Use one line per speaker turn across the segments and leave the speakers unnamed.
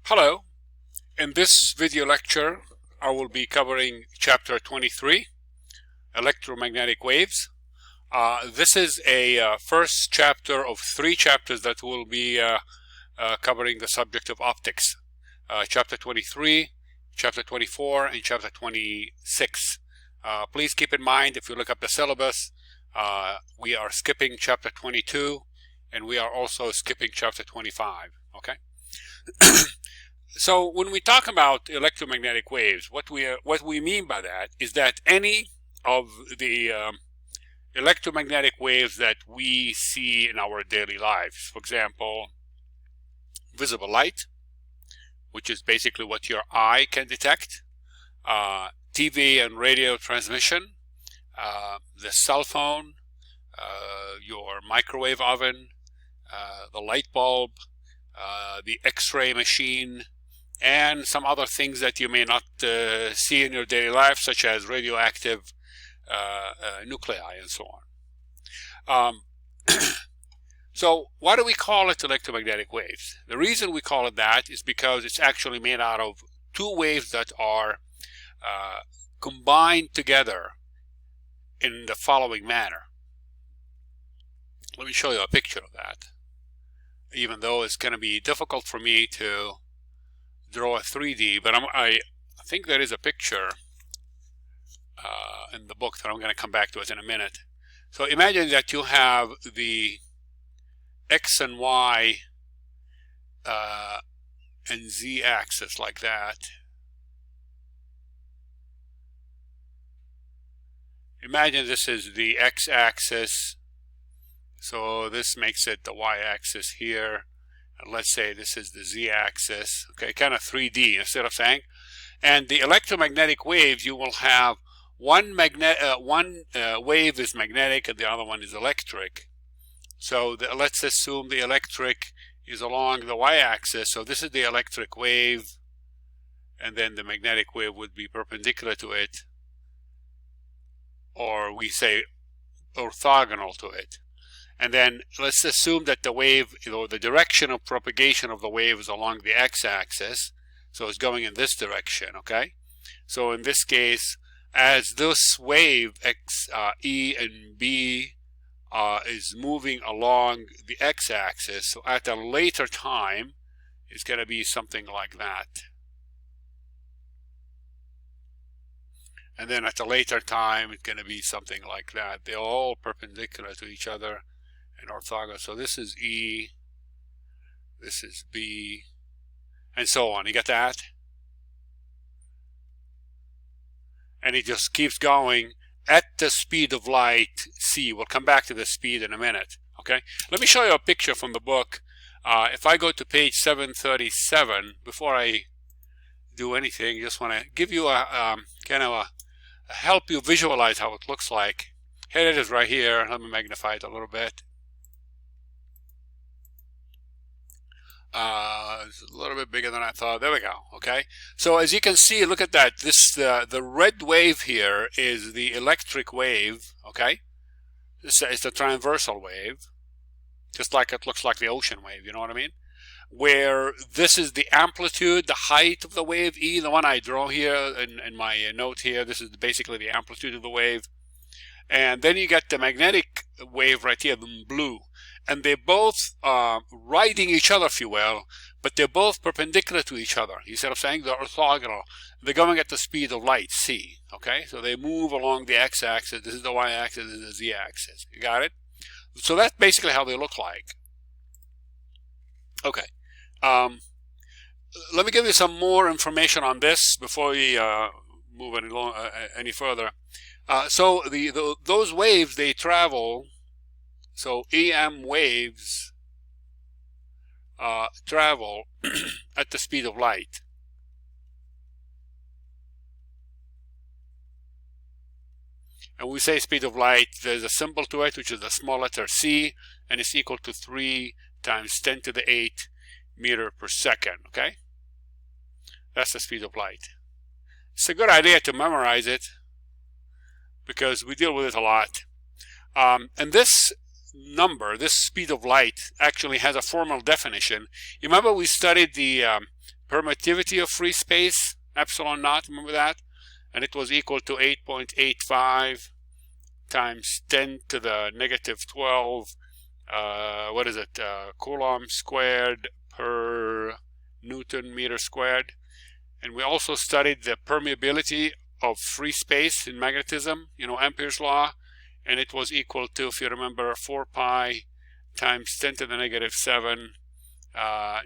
Hello. In this video lecture, I will be covering Chapter 23, Electromagnetic Waves. This is a first chapter of 3 chapters that will be covering the subject of optics. Chapter 23, Chapter 24, and Chapter 26. Please keep in mind, if you look up the syllabus, we are skipping Chapter 22, and we are also skipping Chapter 25. Okay? So when we talk about electromagnetic waves, what we mean by that is that any of the electromagnetic waves that we see in our daily lives, for example, visible light, which is basically what your eye can detect, TV and radio transmission, the cell phone, your microwave oven, the light bulb, the X-ray machine, and some other things that you may not see in your daily life, such as radioactive nuclei and so on. So why do we call it electromagnetic waves? The reason we call it that is because it's actually made out of 2 waves that are combined together in the following manner. Let me show you a picture of that, even though it's going to be difficult for me to draw a 3D, but I think there is a picture in the book that I'm going to come back to it in a minute. So imagine that you have the X and Y and Z axis like that. Imagine this is the X axis, so this makes it the Y axis here. And let's say this is the Z axis, okay, kind of 3D instead of saying. And the electromagnetic waves, you will have one wave is magnetic and the other one is electric. So let's assume the electric is along the Y axis. So this is the electric wave, and then the magnetic wave would be perpendicular to it, or we say orthogonal to it. And then let's assume that the wave, the direction of propagation of the wave is along the x-axis, so it's going in this direction, okay? So in this case, as this wave E and B is moving along the x-axis, so at a later time, it's going to be something like that. And then at a later time, it's going to be something like that. They're all perpendicular to each other and orthogonal. So this is E, this is B, and so on. You get that? And it just keeps going at the speed of light, c. We'll come back to the speed in a minute. Okay? Let me show you a picture from the book. If I go to page 737, before I do anything, just want to give you a kind of help you visualize how it looks like. Here it is right here. Let me magnify it a little bit. It's a little bit bigger than I thought. There we go. Okay. So as you can see, look at that. This the red wave here is the electric wave. Okay. This is the transversal wave, just like it looks like the ocean wave. You know what I mean? Where this is the amplitude, the height of the wave E, the one I draw here in my note here. This is basically the amplitude of the wave. And then you get the magnetic wave right here, in blue. And they're both riding each other, if you will, but they're both perpendicular to each other. Instead of saying they're orthogonal, they're going at the speed of light, c. Okay, so they move along the x-axis. This is the y-axis, this is the z-axis. You got it? So that's basically how they look like. Okay. Let me give you some more information on this before we move any further. So those waves, they travel. So EM waves travel at the speed of light. And we say speed of light, there's a symbol to it, which is the small letter c, and it's equal to 3 times 10 to the 8 meter per second, okay? That's the speed of light. It's a good idea to memorize it because we deal with it a lot. And this number, this speed of light, actually has a formal definition. You remember we studied the permittivity of free space, epsilon naught, remember that? And it was equal to 8.85 times 10 to the negative 12, Coulomb squared per Newton meter squared. And we also studied the permeability of free space in magnetism, Ampere's law, and it was equal to, if you remember, 4 pi times 10 to the negative 7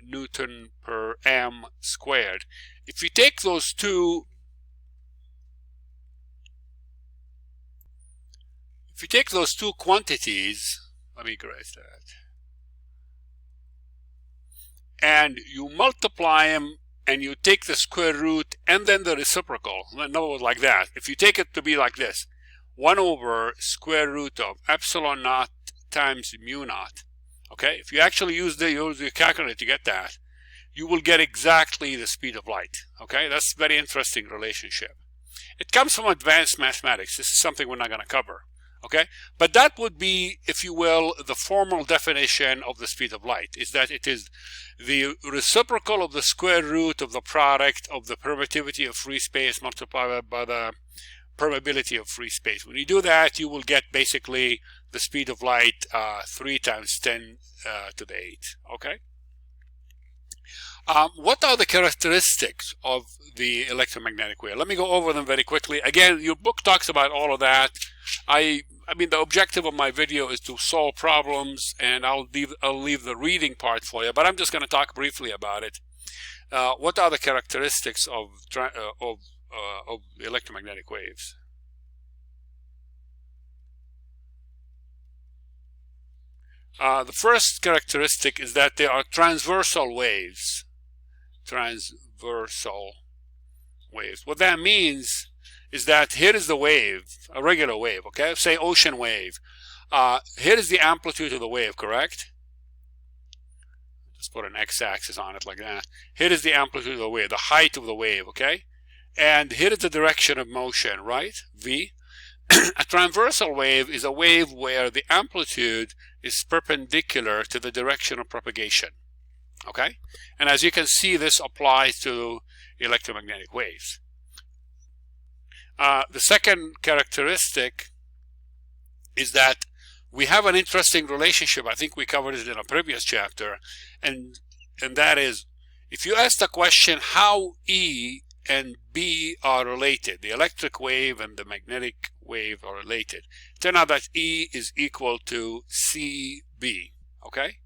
Newton per m squared. If you take those two quantities, let me erase that, and you multiply them and you take the square root and then the reciprocal, in other words, like that. If you take it to be like this, 1 over square root of epsilon naught times mu naught, okay? If you actually use the calculator to get that, you will get exactly the speed of light, okay? That's a very interesting relationship. It comes from advanced mathematics. This is something we're not going to cover, okay? But that would be, if you will, the formal definition of the speed of light, is that it is the reciprocal of the square root of the product of the permittivity of free space multiplied by the permeability of free space. When you do that, you will get basically the speed of light 3 times 10 to the 8, okay? What are the characteristics of the electromagnetic wave? Let me go over them very quickly. Again, your book talks about all of that. I mean, the objective of my video is to solve problems, and I'll leave the reading part for you, but I'm just going to talk briefly about it. What are the characteristics of electromagnetic waves? The first characteristic is that they are transversal waves. Transversal waves. What that means is that here is the wave, a regular wave, okay? Say ocean wave. Here is the amplitude of the wave, correct? Just put an x-axis on it like that. Here is the amplitude of the wave, the height of the wave, okay? And here is the direction of motion, right? V. A transversal wave is a wave where the amplitude is perpendicular to the direction of propagation, okay? And as you can see, this applies to electromagnetic waves. The second characteristic is that we have an interesting relationship. I think we covered it in a previous chapter, and that is, if you ask the question how E and B are related, the electric wave and the magnetic wave are related, turn out that E is equal to CB, okay?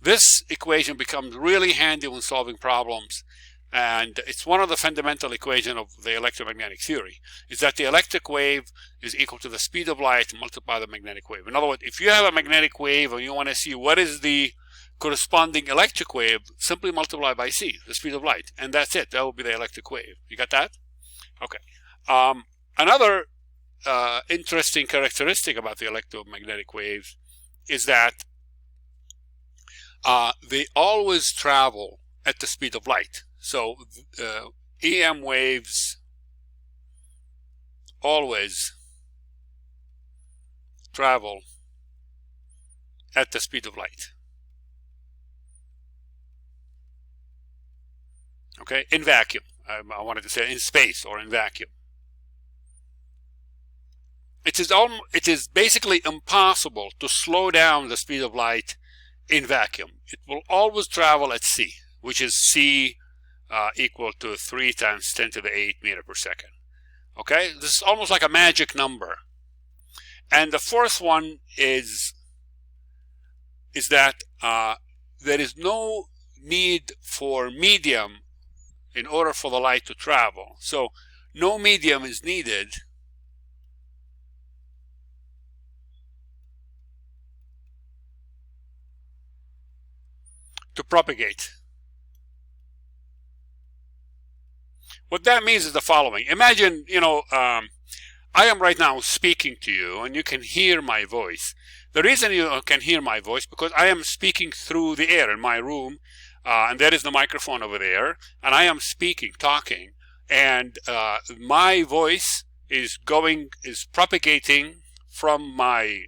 This equation becomes really handy when solving problems, and it's one of the fundamental equations of the electromagnetic theory, is that the electric wave is equal to the speed of light multiplied by the magnetic wave. In other words, if you have a magnetic wave and you want to see what is the corresponding electric wave, simply multiply by c, the speed of light, and that's it. That will be the electric wave. You got that? Okay. Another interesting characteristic about the electromagnetic waves is that they always travel at the speed of light. So EM waves always travel at the speed of light. Okay, in vacuum. I wanted to say in space or in vacuum. It is basically impossible to slow down the speed of light in vacuum. It will always travel at c, which is c equal to 3 times 10 to the 8 meter per second. Okay, this is almost like a magic number. And the fourth one is that there is no need for medium in order for the light to travel. So no medium is needed to propagate. What that means is the following. Imagine, I am right now speaking to you and you can hear my voice. The reason you can hear my voice because I am speaking through the air in my room, and there is the microphone over there, and I am speaking, talking, and my voice is propagating from my,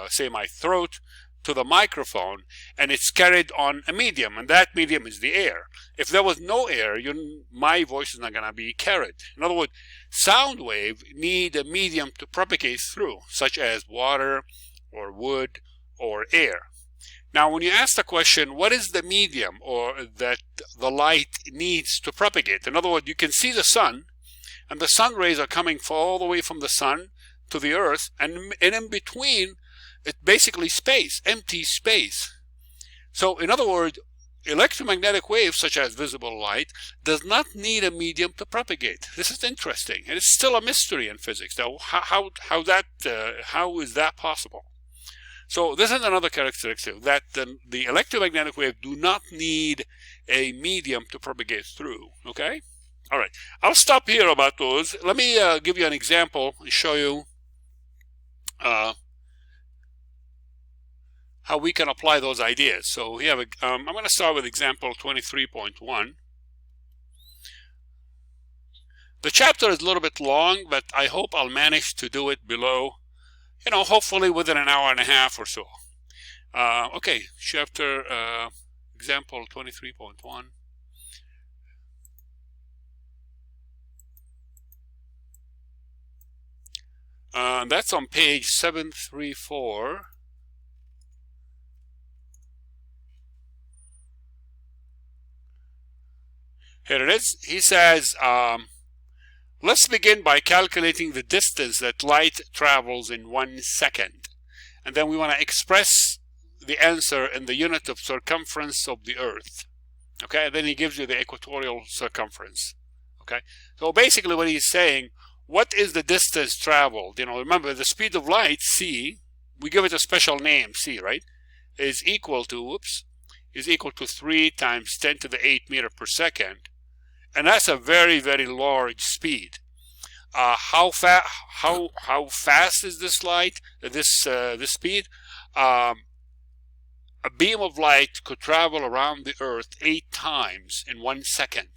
say, my throat to the microphone, and it's carried on a medium, and that medium is the air. If there was no air, my voice is not going to be carried. In other words, sound wave need a medium to propagate through, such as water or wood or air. Now, when you ask the question, what is the medium or that the light needs to propagate? In other words, you can see the sun, and the sun rays are coming all the way from the sun to the earth, and in between, it's basically space, empty space. So, in other words, electromagnetic waves, such as visible light, does not need a medium to propagate. This is interesting, and it's still a mystery in physics. Now, how is that possible? So this is another characteristic, that the electromagnetic wave do not need a medium to propagate through, okay? All right, I'll stop here about those. Let me give you an example and show you how we can apply those ideas. So we have I'm going to start with example 23.1. The chapter is a little bit long, but I hope I'll manage to do it below, hopefully within an hour and a half or so. Okay, chapter, example 23.1. That's on page 734. Here it is. He says, let's begin by calculating the distance that light travels in 1 second. And then we want to express the answer in the unit of circumference of the Earth. Okay, and then he gives you the equatorial circumference. Okay, so basically what he's saying, what is the distance traveled? Remember the speed of light, c, we give it a special name, c, right, is equal to 3 times 10 to the 8 meter per second. And that's a very, very large speed. How fast is this light? This speed? A beam of light could travel around the Earth 8 times in 1 second.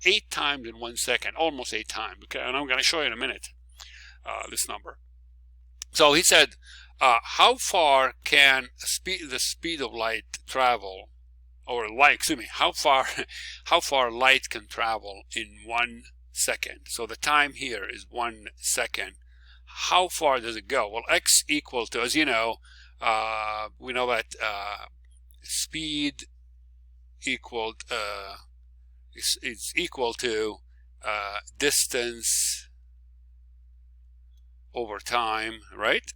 8 times in 1 second, almost 8 times. Okay, and I'm going to show you in a minute this number. So he said, how far can the speed of light travel? Or light, excuse me, how far light can travel in 1 second? So the time here is 1 second. How far does it go? Well, x equal to, as you know, we know that speed equal is equal to distance over time, right?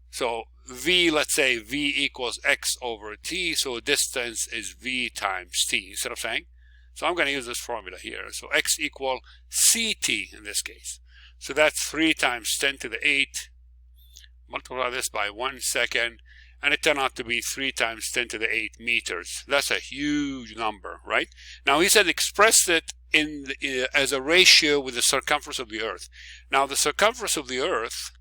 So v, let's say v equals x over t, so distance is v times t, you see what I'm saying? So I'm going to use this formula here. So x equal ct in this case. So that's 3 times 10 to the 8, multiply this by 1 second, and it turned out to be 3 times 10 to the 8 meters. That's a huge number, right? Now he said express it as a ratio with the circumference of the Earth. Now the circumference of the Earth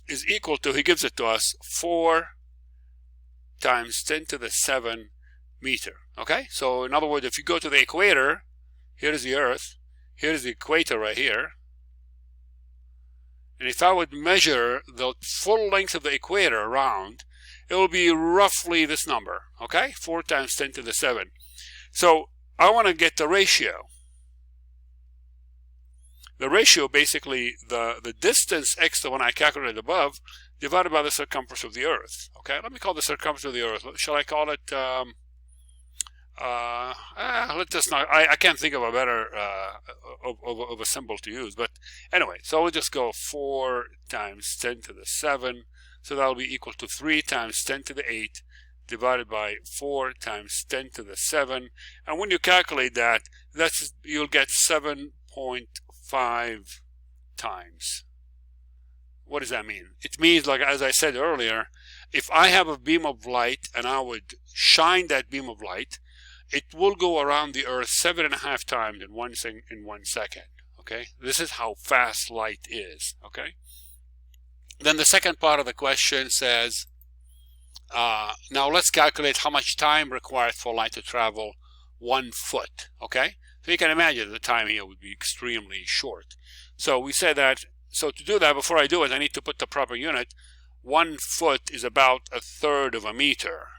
is equal to, he gives it to us, 4 times 10 to the 7 meter. Okay, so in other words, if you go to the equator, here is the Earth, here is the equator right here, and if I would measure the full length of the equator around, it will be roughly this number. Okay, 4 times 10 to the 7. So I want to get the ratio. The ratio, basically, the distance x, the one I calculated above, divided by the circumference of the Earth. Okay, let me call the circumference of the Earth. Shall I call it? Let's just not. I can't think of a better of a symbol to use. But anyway, so we'll just go 4 times 10 to the 7. So that will be equal to 3 times 10 to the 8 divided by 4 times 10 to the 7. And when you calculate that, you'll get 7.5 times. What does that mean? It means, like as I said earlier, if I have a beam of light and I would shine that beam of light, it will go around the Earth 7.5 times in 1 second. Okay, this is how fast light is. Okay, then the second part of the question says, now let's calculate how much time required for light to travel 1 foot. Okay, So you can imagine the time here would be extremely short. So we said that, so to do that, before I do it, I need to put the proper unit. 1 foot is about 1/3 of a meter,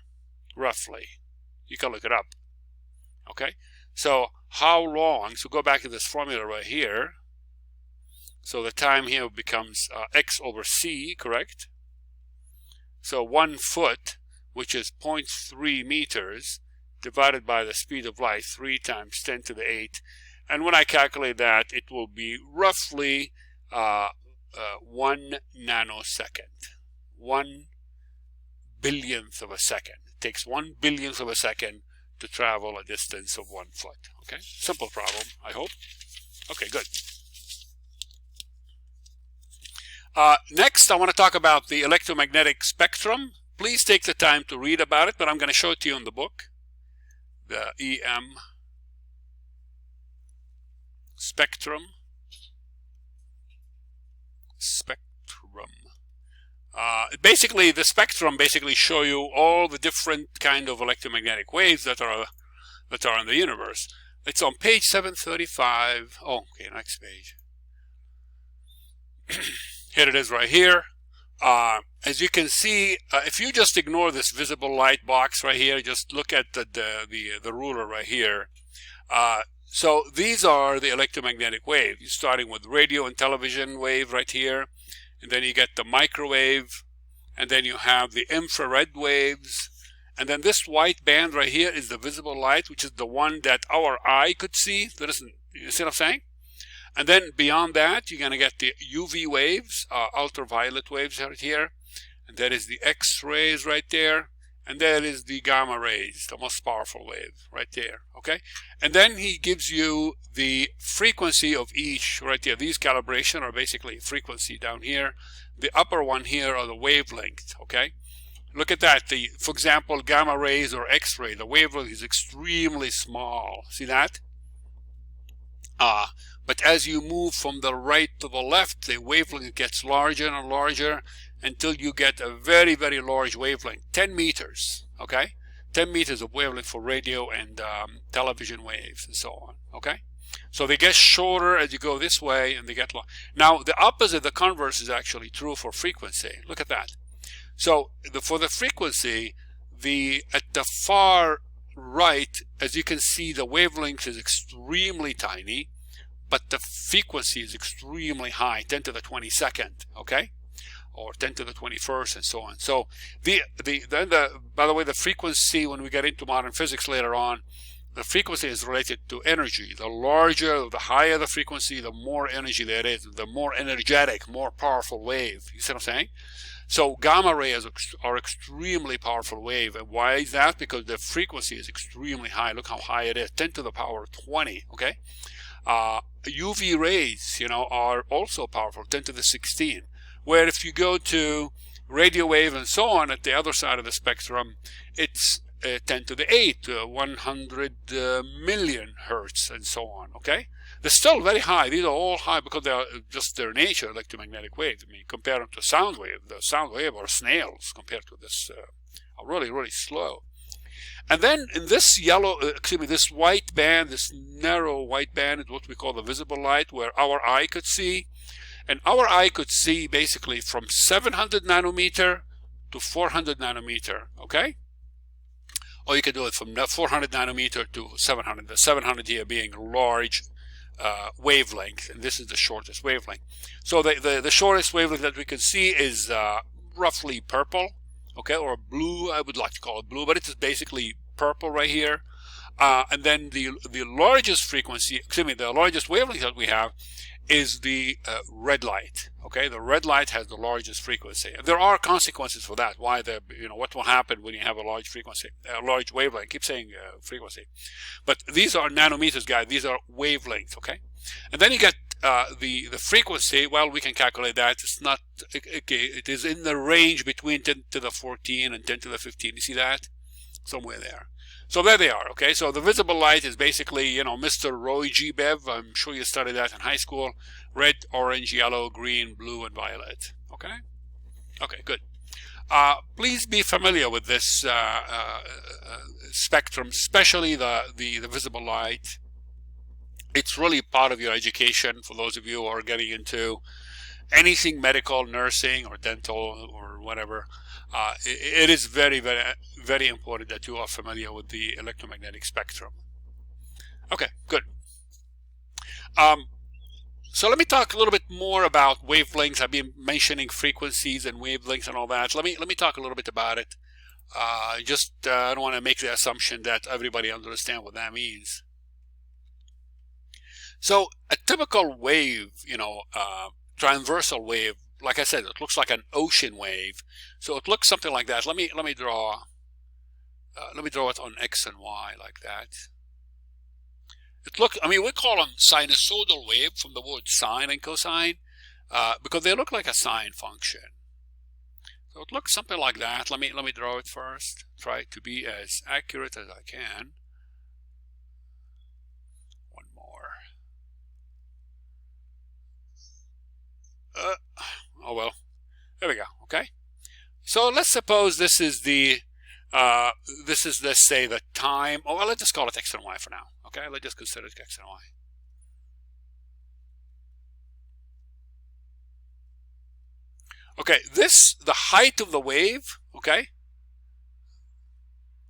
roughly. You can look it up. Okay? So how long, so go back to this formula right here. So the time here becomes x over c, correct? So 1 foot, which is 0.3 meters, divided by the speed of light, 3 times 10 to the 8. And when I calculate that, it will be roughly 1 nanosecond. 1 billionth of a second. It takes 1 billionth of a second to travel a distance of 1 foot. Okay, simple problem, I hope. Okay, good. Next, I want to talk about the electromagnetic spectrum. Please take the time to read about it, but I'm going to show it to you in the book. The EM spectrum. Basically, the spectrum basically show you all the different kind of electromagnetic waves that are in the universe. It's on page 735. Oh, okay, next page. Here it is right here. As you can see, if you just ignore this visible light box right here, just look at the ruler right here. So these are the electromagnetic waves. You're starting with radio and television wave right here, and then you get the microwave, and then you have the infrared waves, and then this white band right here is the visible light, which is the one that our eye could see. You see what I'm saying? And then beyond that, you're going to get the UV waves, ultraviolet waves right here. And that is the X-rays right there. And that is the gamma rays, the most powerful wave right there. Okay? And then he gives you the frequency of each right there. These calibration are basically frequency down here. The upper one here are the wavelength. Okay? Look at that. For example, gamma rays or X-ray, the wavelength is extremely small. See that? But as you move from the right to the left, the wavelength gets larger and larger until you get a very, very large wavelength, 10 meters, okay? 10 meters of wavelength for radio and television waves and so on, okay? So they get shorter as you go this way, and they get long. Now, the opposite, the converse, is actually true for frequency. Look at that. So for the frequency, at the far right, as you can see, the wavelength is extremely tiny, but the frequency is extremely high, 10 to the 22nd, okay? Or 10 to the 21st and so on. So by the way, the frequency, when we get into modern physics later on, the frequency is related to energy. The larger, the higher the frequency, the more energy there is, the more energetic, more powerful wave. You see what I'm saying? So gamma rays are extremely powerful wave. And why is that? Because the frequency is extremely high. Look how high it is, 10 to the power 20, okay? UV rays, are also powerful, 10 to the 16. Where if you go to radio wave and so on at the other side of the spectrum, it's 10 to the 8, 100 million hertz and so on, okay? They're still very high. These are all high because they are just their nature, electromagnetic waves. I mean, compare them to sound wave. The sound wave are snails compared to this, are really, really slow. And then in this this white band, this narrow white band is what we call the visible light, where our eye could see. And our eye could see basically from 700 nanometer to 400 nanometer, okay? Or you could do it from 400 nanometer to 700, the 700 here being large wavelength, and this is the shortest wavelength. So the shortest wavelength that we can see is roughly purple, okay, or blue. I would like to call it blue, but it is basically purple right here. And then the largest frequency, the largest wavelength that we have is the red light. Okay, the red light has the largest frequency. And there are consequences for that. Why what will happen when you have a large frequency, a large wavelength? I keep saying frequency, but these are nanometers, guys. These are wavelengths. Okay, and then you get the frequency. Well, we can calculate that. It's not okay. It is in the range between 10 to the 14 and 10 to the 15. You see that? Somewhere there. So there they are, okay? So the visible light is basically, Mr. Roy G. Bev. I'm sure you studied that in high school. Red, orange, yellow, green, blue, and violet, okay? Okay, good. Please be familiar with this spectrum, especially the visible light. It's really part of your education for those of you who are getting into anything medical, nursing, or dental, or whatever. It is very, very, very important that you are familiar with the electromagnetic spectrum. Okay, good. So let me talk a little bit more about wavelengths. I've been mentioning frequencies and wavelengths and all that. Let me talk a little bit about it. I don't want to make the assumption that everybody understands what that means. So a typical wave, transversal wave, like I said, it looks like an ocean wave. So it looks something like that. Let me draw it on X and Y like that. We call them sinusoidal wave from the word sine and cosine, because they look like a sine function. So it looks something like that. Let me draw it first. Try to be as accurate as I can. One more. Oh well. There we go. Okay. So let's suppose this is let's say the time. Oh well, let's just call it X and Y for now. Okay. Let's just consider it X and Y. Okay, the height of the wave, okay,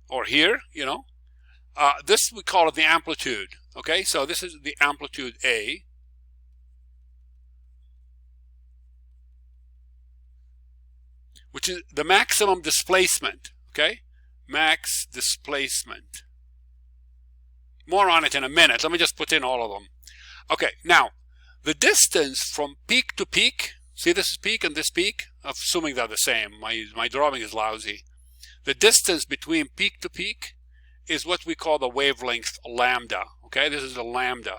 or here, this we call it the amplitude, okay, so this is the amplitude A, which is the maximum displacement, okay, max displacement. More on it in a minute. Let me just put in all of them. Okay, now, the distance from peak to peak, see this is peak and this peak? Assuming they're the same. My drawing is lousy. The distance between peak to peak is what we call the wavelength lambda. Okay, this is the lambda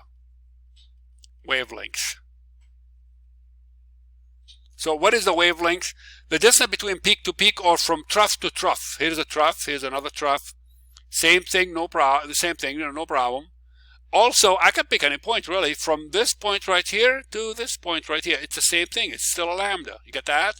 wavelength. So what is the wavelength? The distance between peak to peak or from trough to trough. Here's a trough, here's another trough. Same thing, no problem. The same thing, no problem. Also, I can pick any point really from this point right here to this point right here. It's the same thing. It's still a lambda. You get that?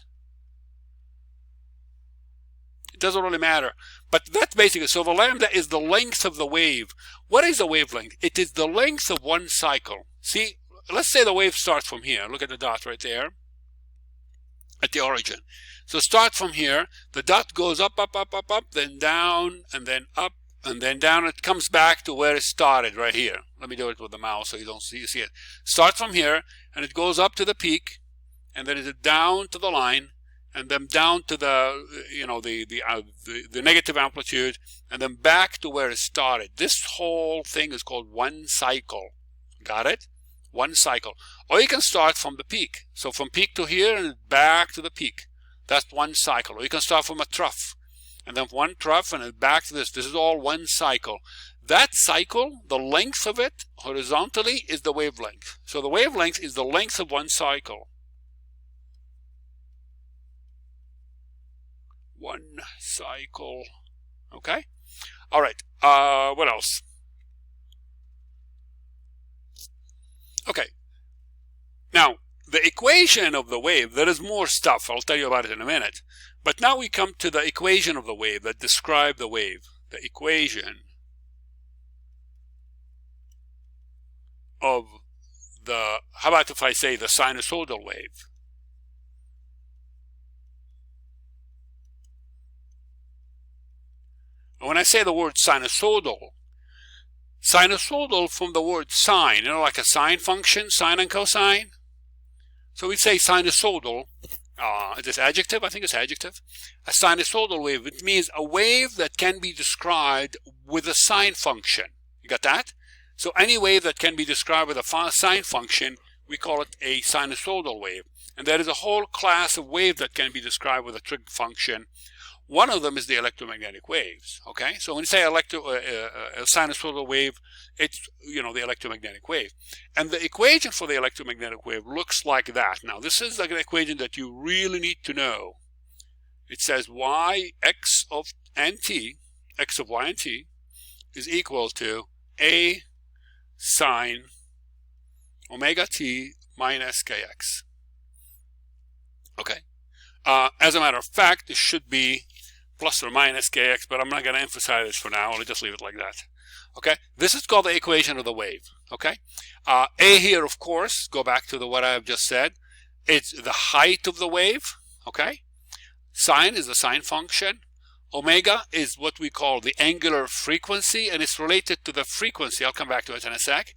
It doesn't really matter. But that's basically, so the lambda is the length of the wave. What is the wavelength? It is the length of one cycle. See, let's say the wave starts from here. Look at the dot right there at the origin. So start from here. The dot goes up, up, up, up, up, then down, and then up, and then down. It comes back to where it started right here. Let me do it with the mouse so you see it. Start from here, and it goes up to the peak, and then it's down to the line, and then down to the the negative amplitude, and then back to where it started. This whole thing is called one cycle. Got it? One cycle. Or you can start from the peak. So from peak to here and back to the peak. That's one cycle. Or you can start from a trough, and then one trough and then back to this. This is all one cycle. That cycle, the length of it horizontally is the wavelength. So the wavelength is the length of one cycle. One cycle. Okay? All right. What else? Okay. Now, the equation of the wave, there is more stuff. I'll tell you about it in a minute. But now we come to the equation of the wave that describe the wave. The equation of the, how about if I say the sinusoidal wave? When I say the word sinusoidal from the word sine, like a sine function, sine and cosine. So we say sinusoidal. Is this adjective? I think it's adjective. A sinusoidal wave. It means a wave that can be described with a sine function. You got that? So any wave that can be described with a sine function, we call it a sinusoidal wave. And there is a whole class of waves that can be described with a trig function. One of them is the electromagnetic waves. Okay, so when you say a sinusoidal wave, it's the electromagnetic wave, and the equation for the electromagnetic wave looks like that. Now, this is like an equation that you really need to know. It says x of y and t is equal to a sine omega t minus kx. Okay. As a matter of fact, it should be plus or minus kx, but I'm not going to emphasize this for now. I'll just leave it like that. Okay, this is called the equation of the wave. Okay, A here, of course, go back to what I have just said. It's the height of the wave. Okay, sine is the sine function. Omega is what we call the angular frequency, and it's related to the frequency. I'll come back to it in a sec.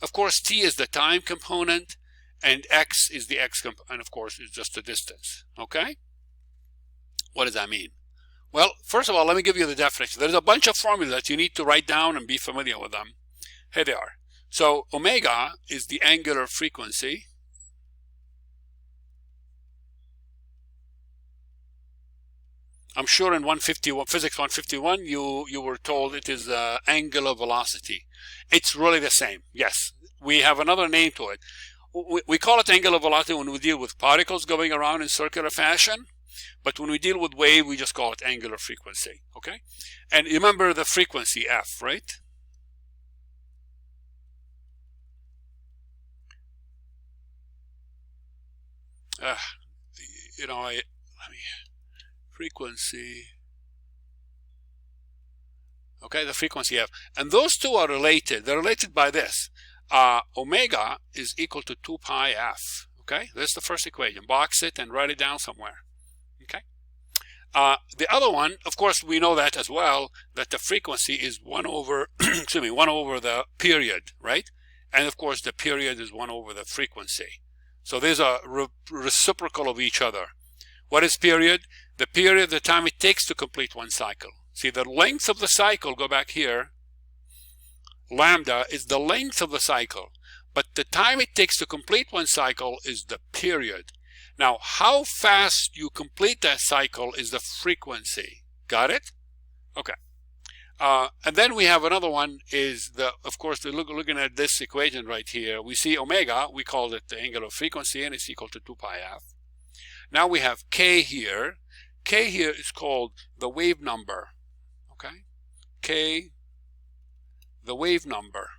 Of course, t is the time component, and x is the x component, and of course, it's just the distance. Okay? What does that mean? Well, first of all, let me give you the definition. There's a bunch of formulas that you need to write down and be familiar with them. Here they are. So, omega is the angular frequency. I'm sure in 151, physics 151, you were told it is angular velocity. It's really the same. Yes, we have another name to it. We call it angular velocity when we deal with particles going around in circular fashion, but when we deal with wave, we just call it angular frequency. Okay, and remember the frequency f, right? Frequency. Okay, the frequency f. And those two are related. They're related by this. Omega is equal to 2 pi f. Okay, that's the first equation. Box it and write it down somewhere. Okay. The other one, of course, we know that as well, that the frequency is 1 over, excuse me, 1 over the period, right? And of course, the period is 1 over the frequency. So these are reciprocal of each other. What is period? The period, the time it takes to complete one cycle. See, the length of the cycle, go back here, lambda is the length of the cycle, but the time it takes to complete one cycle is the period. Now, how fast you complete that cycle is the frequency. Got it? Okay. And then we have another one is of course, looking at this equation right here, we see omega, we call it the angular frequency, and it's equal to 2 pi f. Now we have k here. K here is called the wave number. Okay? K, the wave number.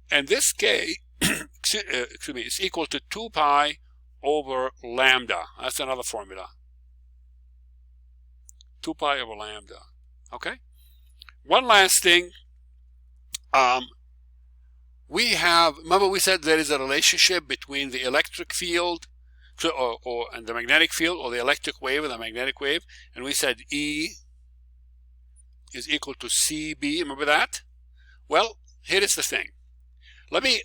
And this k, excuse me, is equal to 2 pi over lambda. That's another formula. 2 pi over lambda. Okay? One last thing. We have, remember we said there is a relationship between the electric field and the magnetic field, or the electric wave and the magnetic wave, and we said E is equal to CB. Remember that? Well, here is the thing. Let me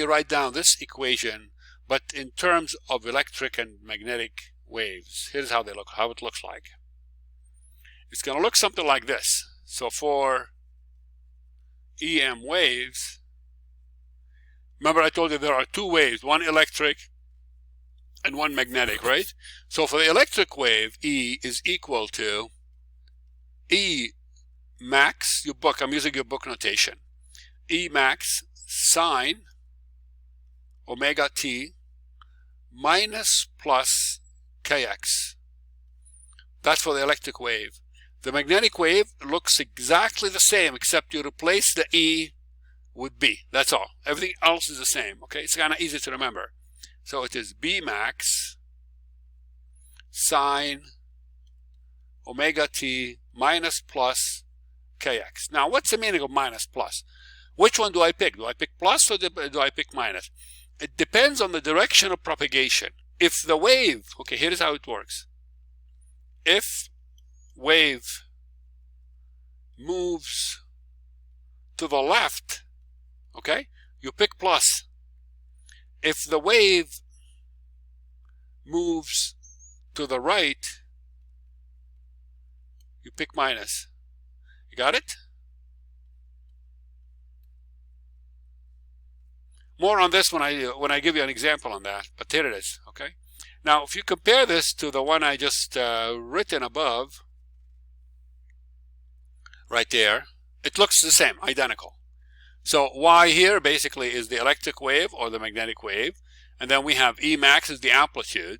write down this equation, but in terms of electric and magnetic waves. Here's how they look, how it looks like. It's going to look something like this. So for EM waves, remember I told you there are two waves, one electric and one magnetic, right? So for the electric wave, E is equal to E max, your book, I'm using your book notation, E max sine omega t minus plus kx. That's for the electric wave. The magnetic wave looks exactly the same, except you replace the E with B. That's all. Everything else is the same. Okay, it's kind of easy to remember. So it is B max sine omega t minus plus kx. Now, what's the meaning of minus plus? Which one do I pick? Do I pick plus or do I pick minus? It depends on the direction of propagation. If the wave, okay, here's how it works. If wave moves to the left, okay, you pick plus. If the wave moves to the right, you pick minus. You got it? More on this when I give you an example on that, but here it is, okay? Now, if you compare this to the one I just written above, right there, it looks the same, identical. So Y here basically is the electric wave or the magnetic wave, and then we have E max is the amplitude,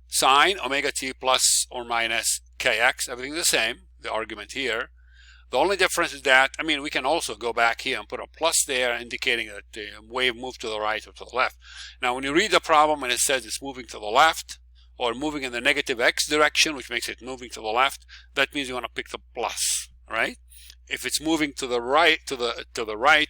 sine omega t plus or minus kx, everything the same, the argument here. The only difference is that, I mean, we can also go back here and put a plus there indicating that the wave moved to the right or to the left. Now, when you read the problem and it says it's moving to the left, or moving in the negative x direction, which makes it moving to the left, that means you want to pick the plus, right? If it's moving to the right,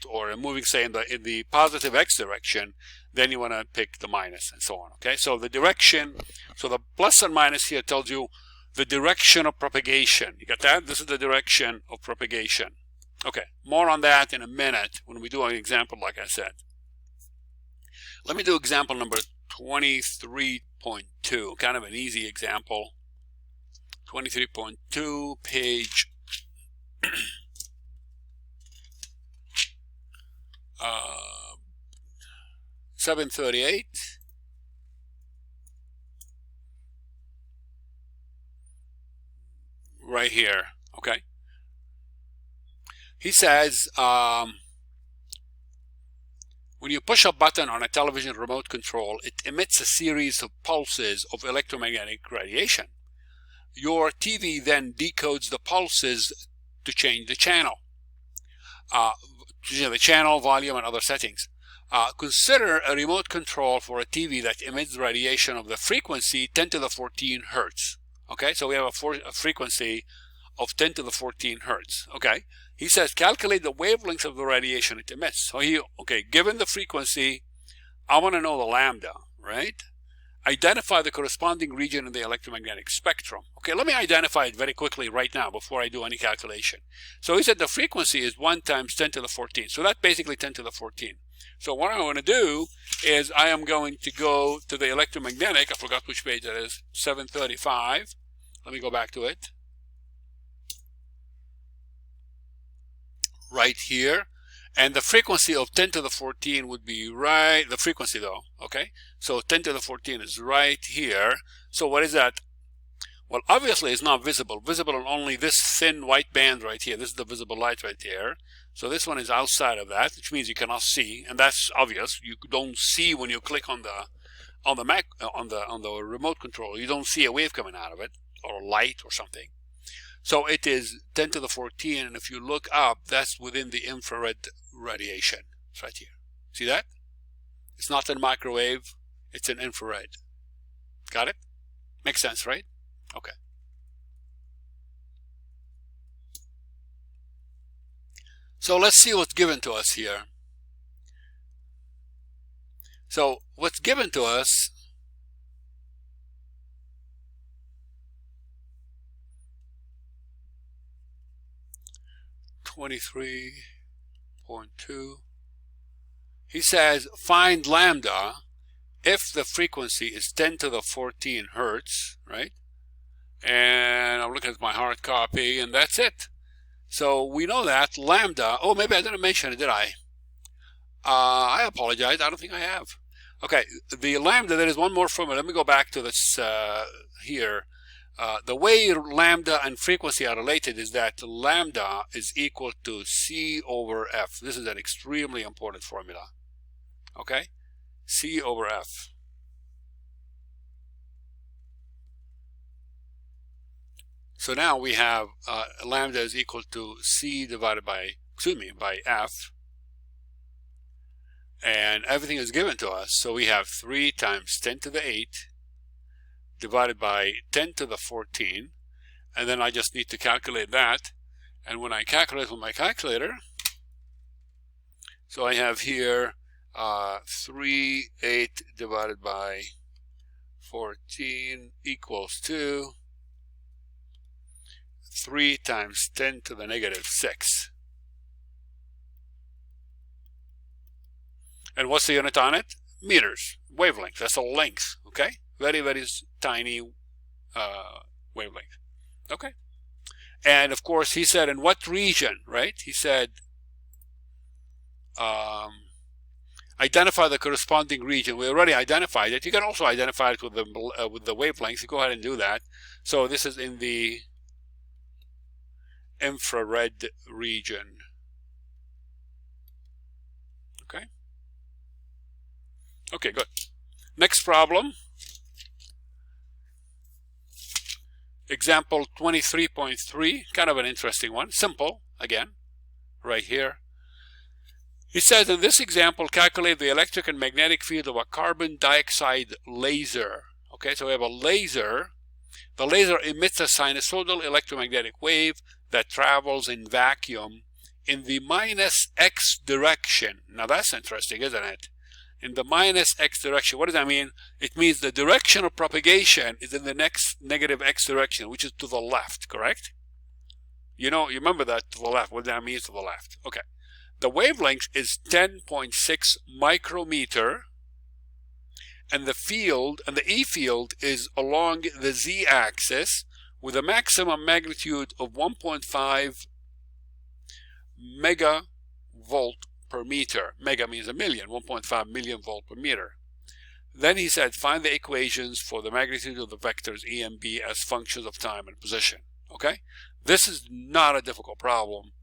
or moving, say, in the positive x direction, then you want to pick the minus, and so on. Okay, so the direction, so the plus and minus here tells you the direction of propagation. You got that? This is the direction of propagation. Okay, more on that in a minute when we do an example, like I said. Let me do example number 23.2, kind of an easy example. 23.2, page 738. Right here, okay? He says, when you push a button on a television remote control, it emits a series of pulses of electromagnetic radiation. Your TV then decodes the pulses to change the channel, the channel, volume, and other settings. Consider a remote control for a TV that emits radiation of the frequency 10 to the 14 hertz. Okay, so we have a frequency of 10 to the 14 hertz. Okay, he says calculate the wavelength of the radiation it emits. So given the frequency, I want to know the lambda, right? Identify the corresponding region in the electromagnetic spectrum. Okay, let me identify it very quickly right now before I do any calculation. So he said the frequency is 1 times 10 to the 14. So that's basically 10 to the 14. So what I want to do is I am going to go to the electromagnetic. I forgot which page that is, 735. Let me go back to it. Right here. And the frequency of 10 to the 14 would be right, the frequency though, okay? So 10 to the 14 is right here. So what is that? Well, obviously it's not visible. Visible on only this thin white band right here. This is the visible light right here. So this one is outside of that, which means you cannot see, and that's obvious. You don't see when you click on the remote control. You don't see a wave coming out of it, or light or something. So it is 10 to the 14, and if you look up, that's within the infrared radiation. It's right here. See that? It's not in microwave, it's in infrared. Got it? Makes sense, right? Okay. So let's see what's given to us here. So what's given to us, (23.2). He says find lambda if the frequency is 10 to the 14 hertz, right? And I'm looking at my hard copy, and that's it. So we know that lambda, oh, maybe I didn't mention it, did I? I apologize, I don't think I have. Okay, the lambda, there is one more formula. Let me go back to this here. The way lambda and frequency are related is that lambda is equal to C over F. This is an extremely important formula. Okay? C over F. So now we have lambda is equal to C divided by, by F. And everything is given to us. So we have 3 times 10 to the 8 divided by 10 to the 14. And then I just need to calculate that. And when I calculate with my calculator, so I have here 3, 8 divided by 14 equals to 3 times 10 to the negative 6. And what's the unit on it? Meters. Wavelength. That's a length. Okay? Very, very tiny wavelength. Okay? And of course, he said in what region, right? He said identify the corresponding region. We already identified it. You can also identify it with the wavelength. You go ahead and do that. So this is in the infrared region. Okay? Okay, good. Next problem. Example 23.3, kind of an interesting one. Simple, again, right here. He says in this example, calculate the electric and magnetic field of a carbon dioxide laser. Okay, so we have a laser. The laser emits a sinusoidal electromagnetic wave that travels in vacuum in the minus x direction. Now that's interesting, isn't it? In the minus x direction. What does that mean? It means the direction of propagation is in the next negative x direction, which is to the left, correct? You remember that, to the left, what that means to the left. Okay. The wavelength is 10.6 micrometer, and the field, and the E field is along the z-axis with a maximum magnitude of 1.5 megavolt per meter. Mega means a million, 1.5 million volt per meter. Then he said, find the equations for the magnitude of the vectors E and B as functions of time and position. Okay? This is not a difficult problem.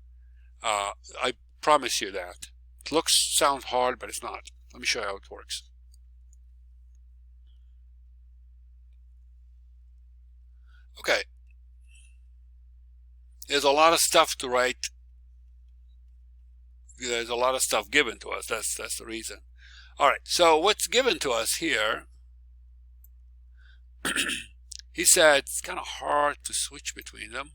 I promise you that. It sounds hard, but it's not. Let me show you how it works. Okay. There's a lot of stuff to write. There's a lot of stuff given to us. That's the reason. All right. So what's given to us here? He said it's kind of hard to switch between them.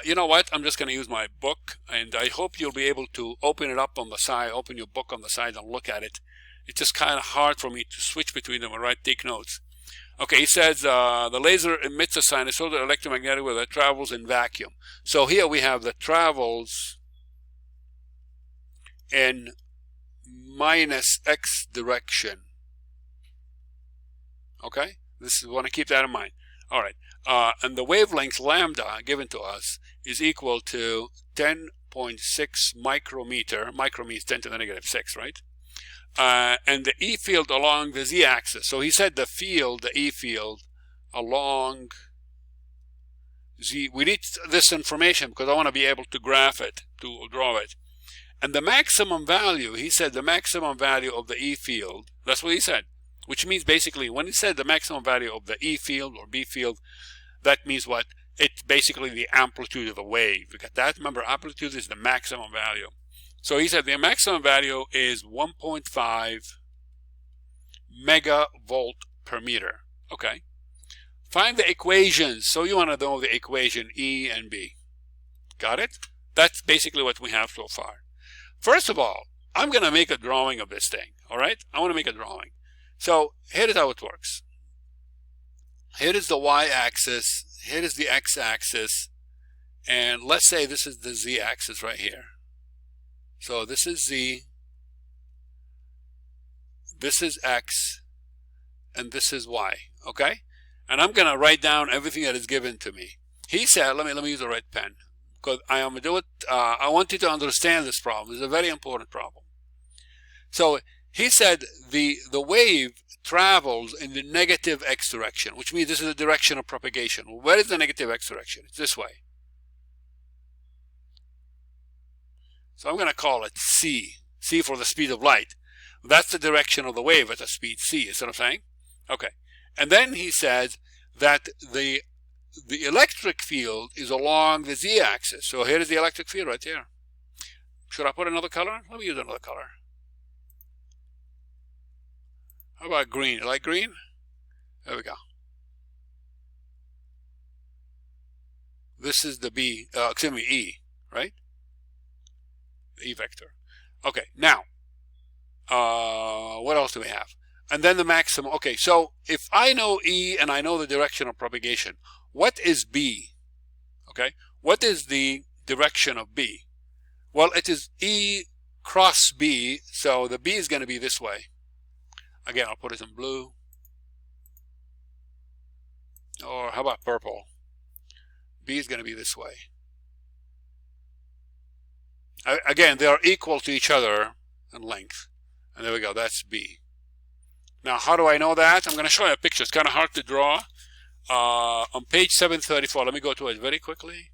You know what? I'm just going to use my book, and I hope you'll be able to open it up on the side, open your book on the side and look at it. It's just kind of hard for me to switch between them and take notes. Okay, he says the laser emits a sinusoidal electromagnetic wave that travels in vacuum. So here we have the travels in minus x direction. Okay, we want to keep that in mind. All right, and the wavelength lambda given to us is equal to 10.6 micrometer. Micro means 10 to the negative 6, right? And the E field along the z-axis. So he said the E field along z. We need this information because I want to be able to graph it, to draw it. And the maximum value, he said the maximum value of the E field, that's what he said, which means basically when he said the maximum value of the E field or B field, that means what? It's basically the amplitude of the wave. You got that? Remember, amplitude is the maximum value. So he said the maximum value is 1.5 megavolt per meter. Okay. Find the equations. So you want to know the equation E and B. Got it? That's basically what we have so far. First of all, I'm going to make a drawing of this thing. All right? I want to make a drawing. So here is how it works. Here is the y-axis. Here is the x-axis. And let's say this is the z-axis right here. So this is Z, this is X, and this is Y, okay? And I'm going to write down everything that is given to me. He said, let me use a red pen, because I want you to understand this problem. It's a very important problem. So he said the wave travels in the negative X direction, which means this is the direction of propagation. Where is the negative X direction? It's this way. So I'm going to call it C. C for the speed of light. That's the direction of the wave at a speed C. Is that what I'm saying? Okay. And then he says that the electric field is along the z-axis. So here is the electric field right here. Should I put another color? Let me use another color. How about green? You like green? There we go. This is the E, right? The E vector. Okay, now, what else do we have? And then the maximum. Okay, so if I know E and I know the direction of propagation, what is B? Okay, what is the direction of B? Well, it is E cross B, so the B is going to be this way. Again, I'll put it in blue. Or how about purple? B is going to be this way. Again, they are equal to each other in length. And there we go, that's B. Now, how do I know that? I'm going to show you a picture. It's kind of hard to draw. On page 734, let me go to it very quickly.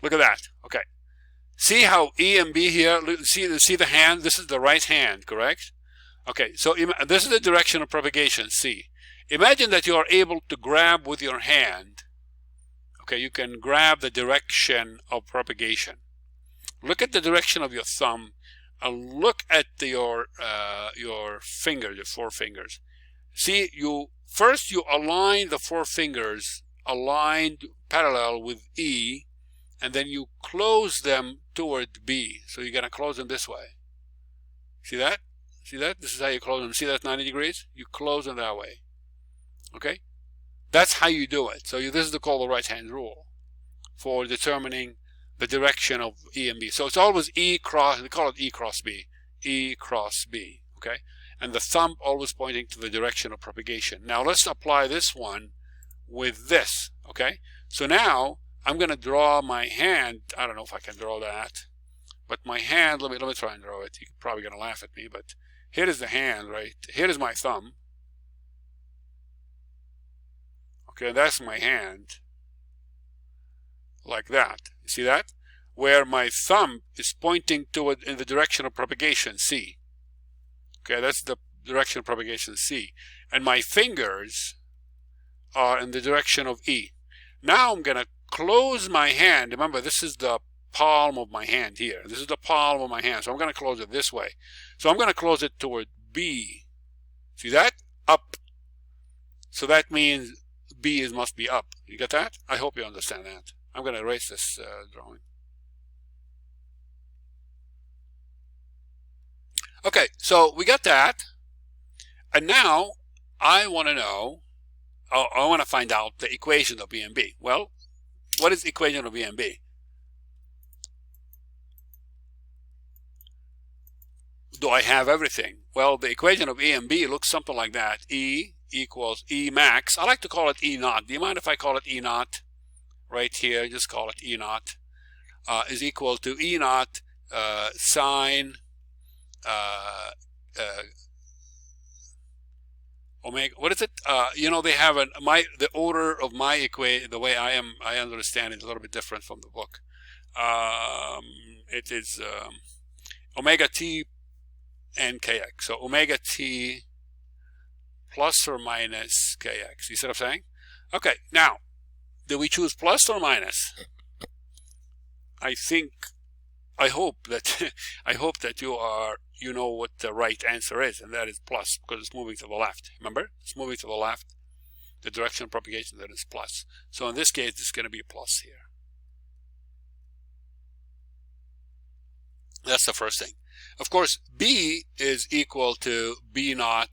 Look at that. Okay. See how E and B here, see the hand? This is the right hand, correct? Okay, so this is the direction of propagation, C. Imagine that you are able to grab with your hand. Okay, you can grab the direction of propagation. Look at the direction of your thumb. look at your fingers, your four fingers. See, first you align the four fingers aligned parallel with E, and then you close them toward B. So you're going to close them this way. See that? See that? This is how you close them. See that 90 degrees? You close them that way. Okay? That's how you do it. So this is called the right-hand rule for determining the direction of E and B. So it's always E cross, they call it E cross B. E cross B. Okay? And the thumb always pointing to the direction of propagation. Now let's apply this one with this. Okay? So now I'm going to draw my hand. I don't know if I can draw that, but my hand, let me try and draw it. You're probably going to laugh at me, but here is the hand, right? Here is my thumb. Okay, that's my hand. Like that. You see that? Where my thumb is pointing toward in the direction of propagation, C. Okay, that's the direction of propagation, C. And my fingers are in the direction of E. Now I'm going to close my hand. Remember, this is the palm of my hand here. This is the palm of my hand. So I'm going to close it this way. So I'm going to close it toward B. See that? Up. So that means B must be up. You get that? I hope you understand that. I'm going to erase this drawing. Okay, so we got that. And now I want to know, I want to find out the equation of B and B. Well, what is the equation of B and B? Do I have everything? Well, the equation of E and B looks something like that. E equals E max. I like to call it E naught. Do you mind if I call it E naught? Right here, just call it E naught. Is equal to E naught sine omega. What is it? You know, they have the order of my equation. The way I understand it, a little bit different from the book. It is omega t and kx. So omega t plus or minus kx. You see what I'm saying? Okay. Now, do we choose plus or minus? I hope that you know what the right answer is, and that is plus, because it's moving to the left. Remember, it's moving to the left. The direction of propagation, that is plus. So in this case, it's going to be a plus here. That's the first thing. Of course, B is equal to B naught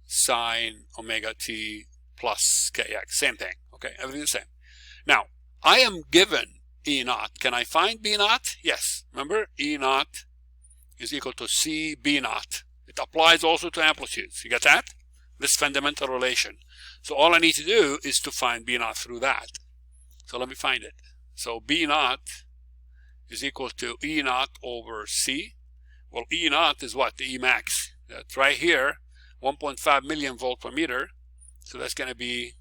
sine omega t plus kx. Same thing. Okay, everything the same. Now, I am given E naught. Can I find B naught? Yes. Remember, E naught is equal to C B naught. It applies also to amplitudes. You get that? This fundamental relation. So all I need to do is to find B naught through that. So let me find it. So B naught is equal to E naught over C. Well, E naught is what? The E max. That's right here, 1.5 million volt per meter. So that's going to be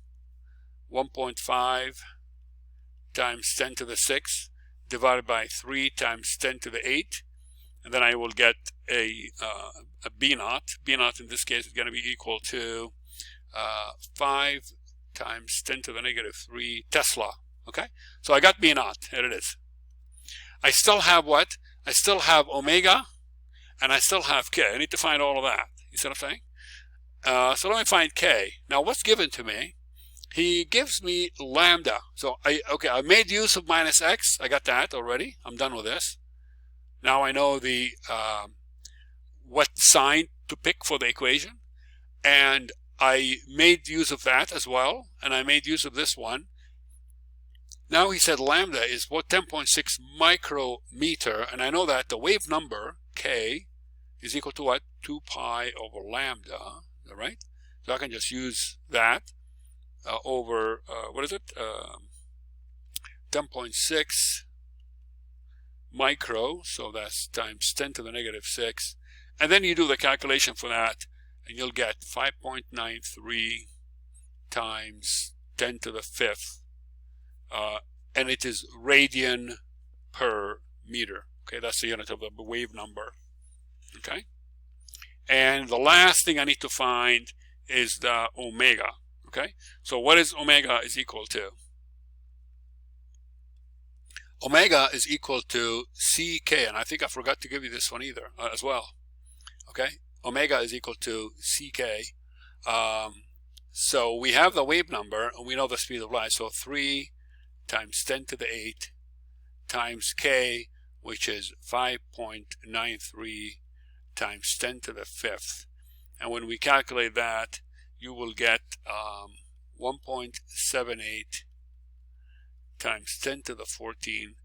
1.5 times 10 to the 6 divided by 3 times 10 to the 8. And then I will get a B naught. B naught in this case is going to be equal to 5 times 10 to the negative 3 Tesla. Okay? So I got B naught. Here it is. I still have what? I still have omega, and I still have K. I need to find all of that. You see what I'm saying? So let me find K. Now, what's given to me? He gives me lambda. So I made use of minus X. I got that already. I'm done with this. Now I know the what sign to pick for the equation, and I made use of that as well, and I made use of this one. Now he said lambda is what, 10.6 micrometer, and I know that the wave number K is equal to what? 2 pi over lambda. Is that right? So I can just use that over what is it? 10.6 micro, so that's times 10 to the negative 6, and then you do the calculation for that, and you'll get 5.93 times 10 to the 5th, and it is radian per meter. Okay, that's the unit of the wave number. Okay, and the last thing I need to find is the omega. Okay, so what is omega is equal to? omega is equal to ck, and I think I forgot to give you this one either as well. Okay, omega is equal to ck. So we have the wave number and we know the speed of light. So 3 times 10 to the 8 times k, which is 5.93 times 10 to the 5th. And when we calculate that, you will get 1.78 times 10 to the 14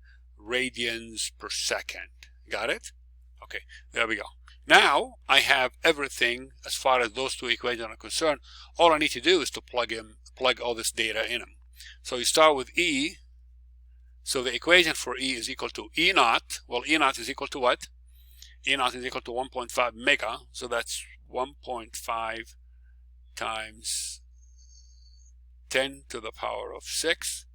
radians per second. Got it? Okay, there we go. Now I have everything as far as those two equations are concerned. All I need to do is to plug all this data in them. So you start with E. So the equation for E is equal to E naught. Well, E naught is equal to what? E naught is equal to 1.5 mega. So that's 1.5 times 10 to the power of 6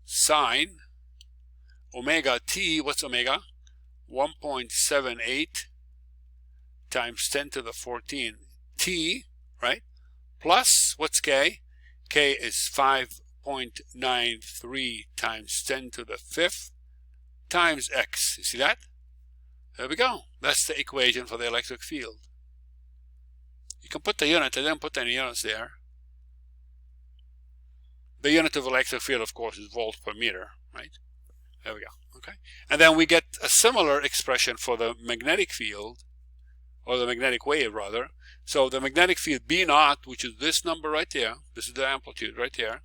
sine omega t. What's omega? 1.78 times 10 to the 14 t, right? Plus, what's k? K is 5.93 times 10 to the 5th times x. You see that? There we go. That's the equation for the electric field. You can put the unit, I didn't put any units there. The unit of electric field, of course, is volts per meter, right? There we go. Okay. And then we get a similar expression for the magnetic field, or the magnetic wave, rather. So the magnetic field B naught, which is this number right there, this is the amplitude right there.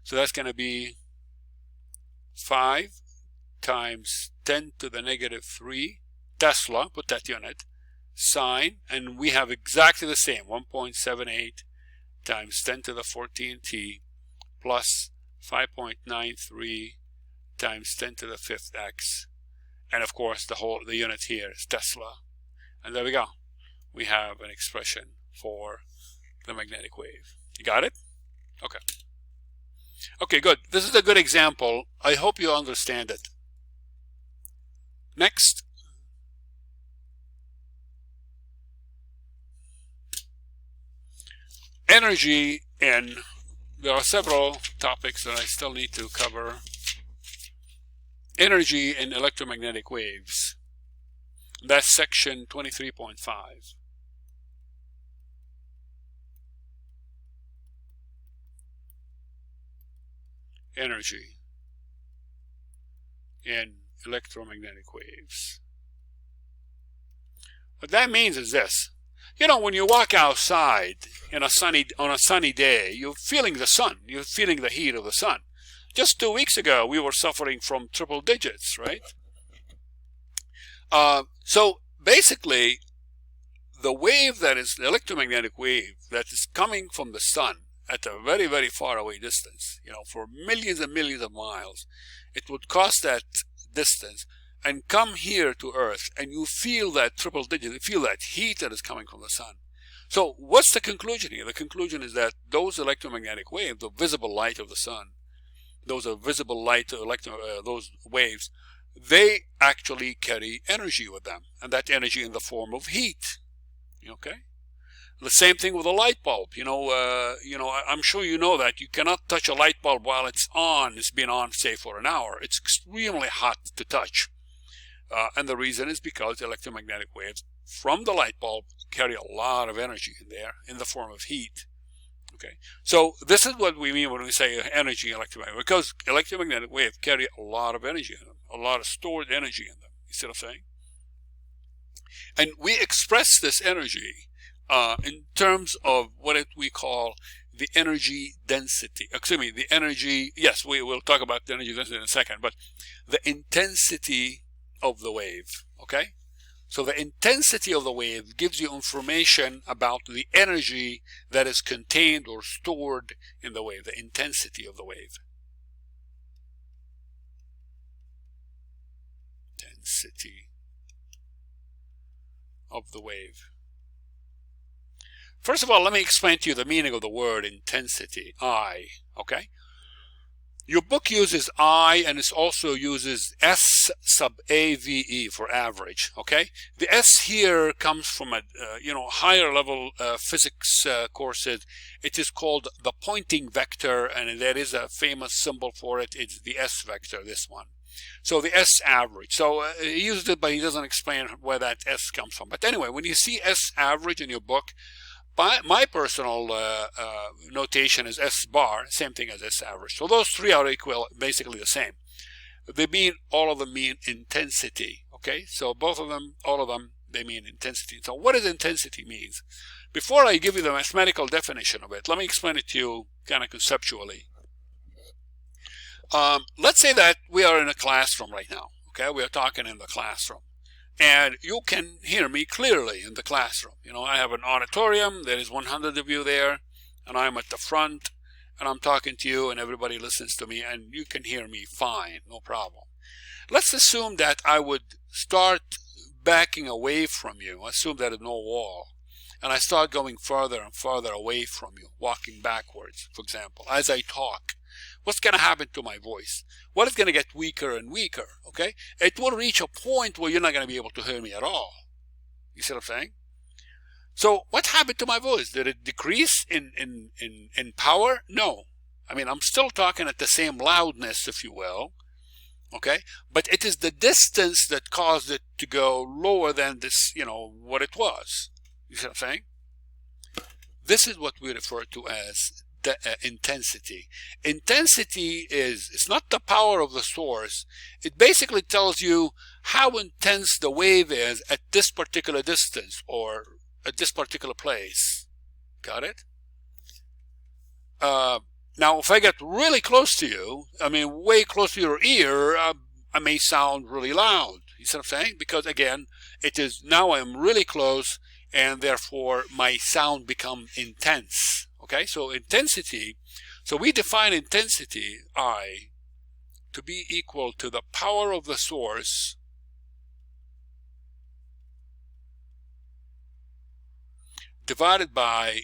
So that's going to be 5 times 10 to the negative 3 Tesla, put that unit, sine, and we have exactly the same, 1.78 times 10 to the 14 t plus 5.93 times 10 to the 5th x, and of course the unit here is Tesla, and there we go. We have an expression for the magnetic wave. You got it? Okay. Okay, good. This is a good example. I hope you understand it. Next. Energy, and there are several topics that I still need to cover. Energy in electromagnetic waves. That's section 23.5. Energy in electromagnetic waves. What that means is this. You know, when you walk outside on a sunny day, you're feeling the sun. You're feeling the heat of the sun. Just 2 weeks ago, we were suffering from triple digits, right? So basically, the wave that is the electromagnetic wave that is coming from the sun at a very, very far away distance, you know, for millions and millions of miles, it would cross that distance and come here to Earth, and you feel that triple digit, you feel that heat that is coming from the sun. So what's the conclusion here? The conclusion is that those electromagnetic waves, the visible light of the sun, those are visible light, those waves, they actually carry energy with them, and that energy in the form of heat. Okay? The same thing with a light bulb. I'm sure you know that you cannot touch a light bulb while it's on. It's been on, say, for an hour. It's extremely hot to touch. And the reason is because electromagnetic waves from the light bulb carry a lot of energy in there in the form of heat. Okay, so this is what we mean when we say energy electromagnetic, because electromagnetic waves carry a lot of energy in them, a lot of stored energy in them. You see what I'm saying? And we express this energy in terms of what we call the energy density. Excuse me, the energy, yes, we will talk about the energy density in a second, but the intensity of the wave, okay? So the intensity of the wave gives you information about the energy that is contained or stored in the wave, the intensity of the wave. Intensity of the wave. First of all, let me explain to you the meaning of the word intensity, I, okay? Your book uses I, and it also uses S sub AVE for average. Okay, the S here comes from a higher level physics courses. It is called the Poynting vector, and there is a famous symbol for it. It's the S vector, this one. So the S average. So he used it, but he doesn't explain where that S comes from. But anyway, when you see S average in your book, my personal notation is S bar, same thing as S average. So those three are equal, basically the same. They mean, all of them mean intensity. Okay, so both of them, all of them, they mean intensity. So what does intensity means? Before I give you the mathematical definition of it, let me explain it to you kind of conceptually. Let's say that we are in a classroom right now. Okay, we are talking in the classroom, and you can hear me clearly in the classroom. I have an auditorium. There is 100 of you there, and I'm at the front, and I'm talking to you, and everybody listens to me, and you can hear me fine, no problem. Let's assume that I would start backing away from you. Assume that there's no wall, and I start going further and further away from you, walking backwards, for example, as I talk. What's going to happen to my voice? Well, it's going to get weaker and weaker, okay? It will reach a point where you're not going to be able to hear me at all. You see what I'm saying? So what happened to my voice? Did it decrease in power? No. I mean, I'm still talking at the same loudness, if you will, okay? But it is the distance that caused it to go lower than this, what it was. You see what I'm saying? This is what we refer to as intensity. Intensity it's not the power of the source. It basically tells you how intense the wave is at this particular distance or at this particular place. Got it? Now, if I get really close to you, I mean way close to your ear, I may sound really loud. You see what I'm saying? Because again, now I'm really close, and therefore my sound becomes intense. Okay, so intensity, so we define intensity, I, to be equal to the power of the source divided by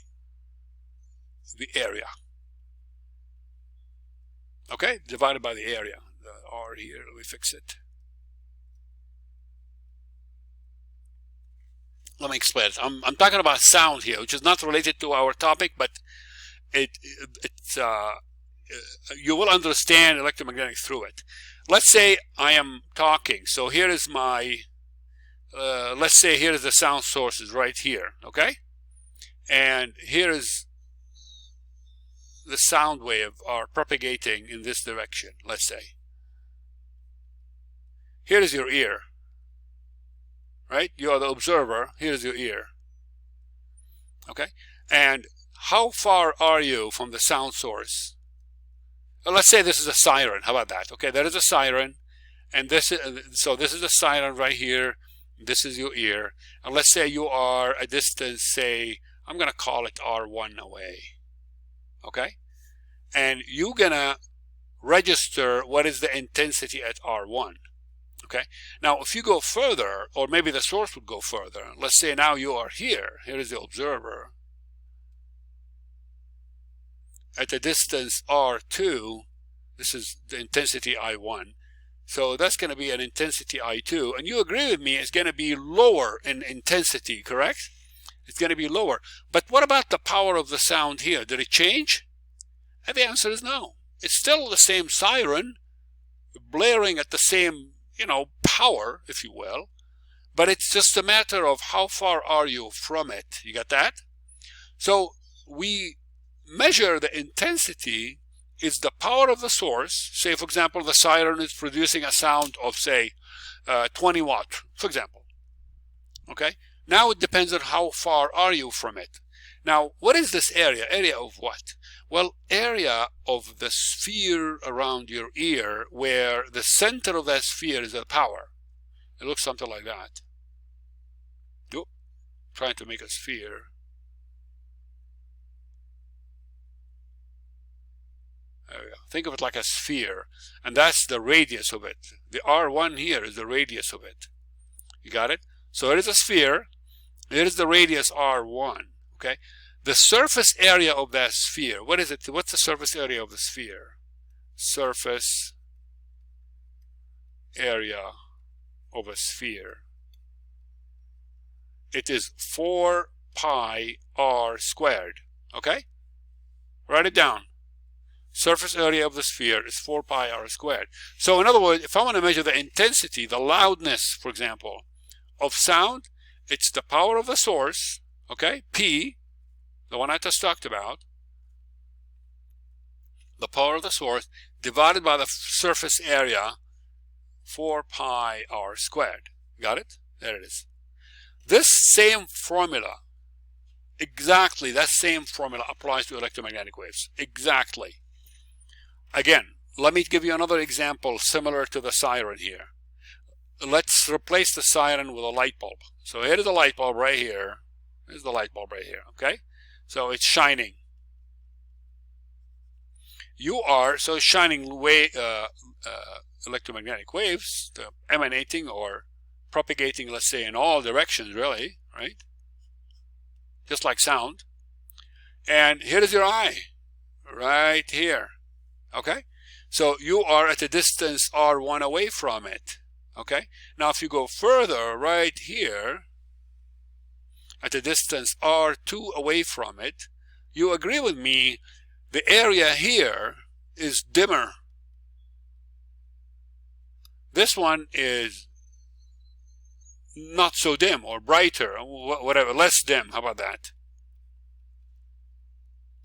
the area. Okay, divided by the area. The R here, let me fix it. Let me explain it. I'm talking about sound here, which is not related to our topic, but you will understand electromagnetic through it. Let's say I am talking. So here is my, let's say here is the sound sources right here, okay? And here is the sound wave are propagating in this direction, let's say. Here is your ear. Right? You are the observer. Here's your ear. Okay? And how far are you from the sound source? Well, let's say this is a siren. How about that? Okay, there is a siren. And this is the siren right here. This is your ear. And let's say you are a distance, say, I'm going to call it R1 away. Okay? And you're going to register what is the intensity at R1. Okay. Now, if you go further, or maybe the source would go further, let's say now you are here. Here is the observer. At a distance R2, this is the intensity I1. So that's going to be an intensity I2. And you agree with me, it's going to be lower in intensity, correct? It's going to be lower. But what about the power of the sound here? Did it change? And the answer is no. It's still the same siren, blaring at the same power, if you will, but it's just a matter of how far are you from it. You got that? So we measure the intensity is the power of the source. Say, for example, the siren is producing a sound of, say, 20 watt, for example. Okay? Now it depends on how far are you from it. Now, what is this area? Area of what? Well, area of the sphere around your ear, where the center of that sphere is the power. It looks something like that. Oop, trying to make a sphere. There we go. Think of it like a sphere, and that's the radius of it. The R1 here is the radius of it. You got it? So it is a sphere. Here is the radius R1. Okay. The surface area of that sphere, what is it? What's the surface area of the sphere? surface area of a sphere. It is 4 pi r squared. Okay? Write it down. Surface area of the sphere is 4 pi r squared. So in other words, if I want to measure the intensity, the loudness, for example, of sound, it's the power of the source, okay, P, the one I just talked about, the power of the source, divided by the surface area, 4 pi r squared. Got it? There it is. This same formula, exactly that same formula applies to electromagnetic waves. Exactly. Again, let me give you another example similar to the siren here. Let's replace the siren with a light bulb. So here is a light bulb right here. Here's the light bulb right here, okay? So it's shining. So it's shining electromagnetic waves, emanating or propagating, let's say, in all directions, really, right? Just like sound. And here is your eye, right here, okay? So you are at a distance r1 away from it, okay? Now if you go further, right here, at a distance r2 away from it, you agree with me, the area here is dimmer. This one is not so dim, or brighter, whatever, less dim. How about that?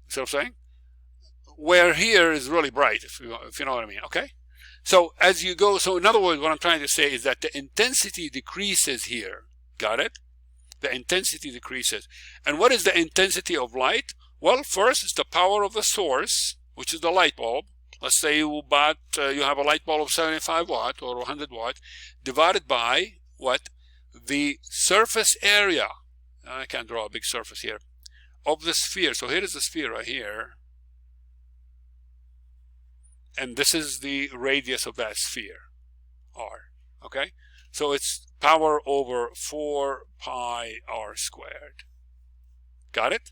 See what I'm saying? Where here is really bright, if you know what I mean, okay? So as you go, so in other words, what I'm trying to say is that the intensity decreases here. Got it? The intensity decreases. And what is the intensity of light? Well, first it's the power of the source, which is the light bulb. Let's say you have a light bulb of 75 watt or 100 watt, divided by what? The surface area. I can't draw a big surface here. Of the sphere. So here is the sphere right here. And this is the radius of that sphere, r. Okay? So it's power over 4 pi r squared. Got it?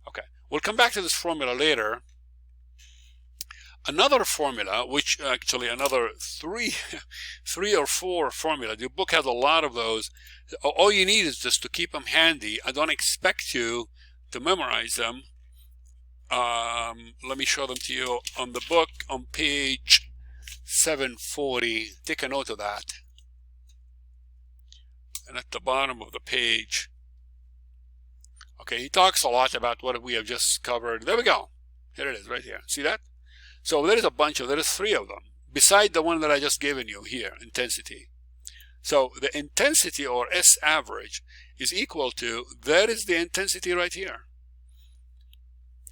Okay. We'll come back to this formula later. Another formula, which actually another three or four formula. The book has a lot of those. All you need is just to keep them handy. I don't expect you to memorize them. Let me show them to you on the book on page 740. Take a note of that. And at the bottom of the page, okay, he talks a lot about what we have just covered. There we go. Here it is, right here. See that? So there is three of them, beside the one that I just given you here, intensity. So the intensity, or S average, is equal to, that is the intensity right here,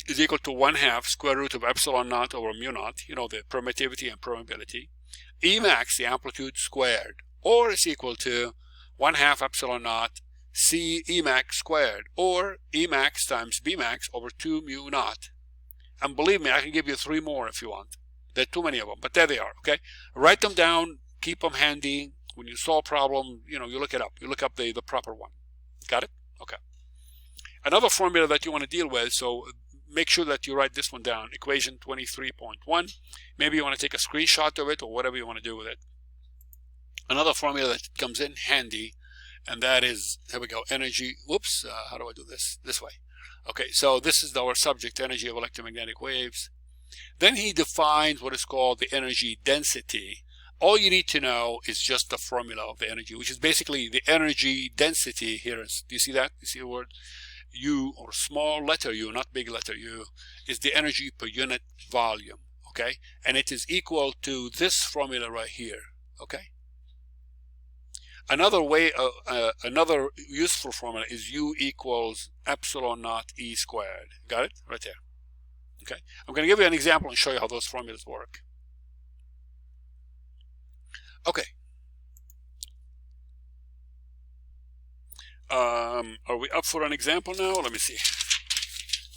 is equal to 1/2 square root of epsilon naught over mu naught, you know, the permittivity and permeability, Emax, the amplitude, squared, or it's equal to 1/2 epsilon naught C Emax squared, or Emax times Bmax over 2 mu naught. And believe me, I can give you 3 more if you want. There are too many of them, but there they are, okay? Write them down, keep them handy. When you solve a problem, you know, you look it up. You look up the proper one. Got it? Okay. Another formula that you want to deal with, so make sure that you write this one down, equation 23.1. Maybe you want to take a screenshot of it or whatever you want to do with it. Another formula that comes in handy, and that is, here we go, energy. Whoops, how do I do this? This way. Okay, so this is our subject, energy of electromagnetic waves. Then he defines what is called the energy density. All you need to know is just the formula of the energy, which is basically the energy density here. Do you see that? You see the word? U, or small letter u, not big letter u, is the energy per unit volume, okay? And it is equal to this formula right here, okay? Another way, another useful formula is U equals epsilon naught E squared. Got it? Right there. Okay. I'm going to give you an example and show you how those formulas work. Okay. Are we up for an example now? Let me see.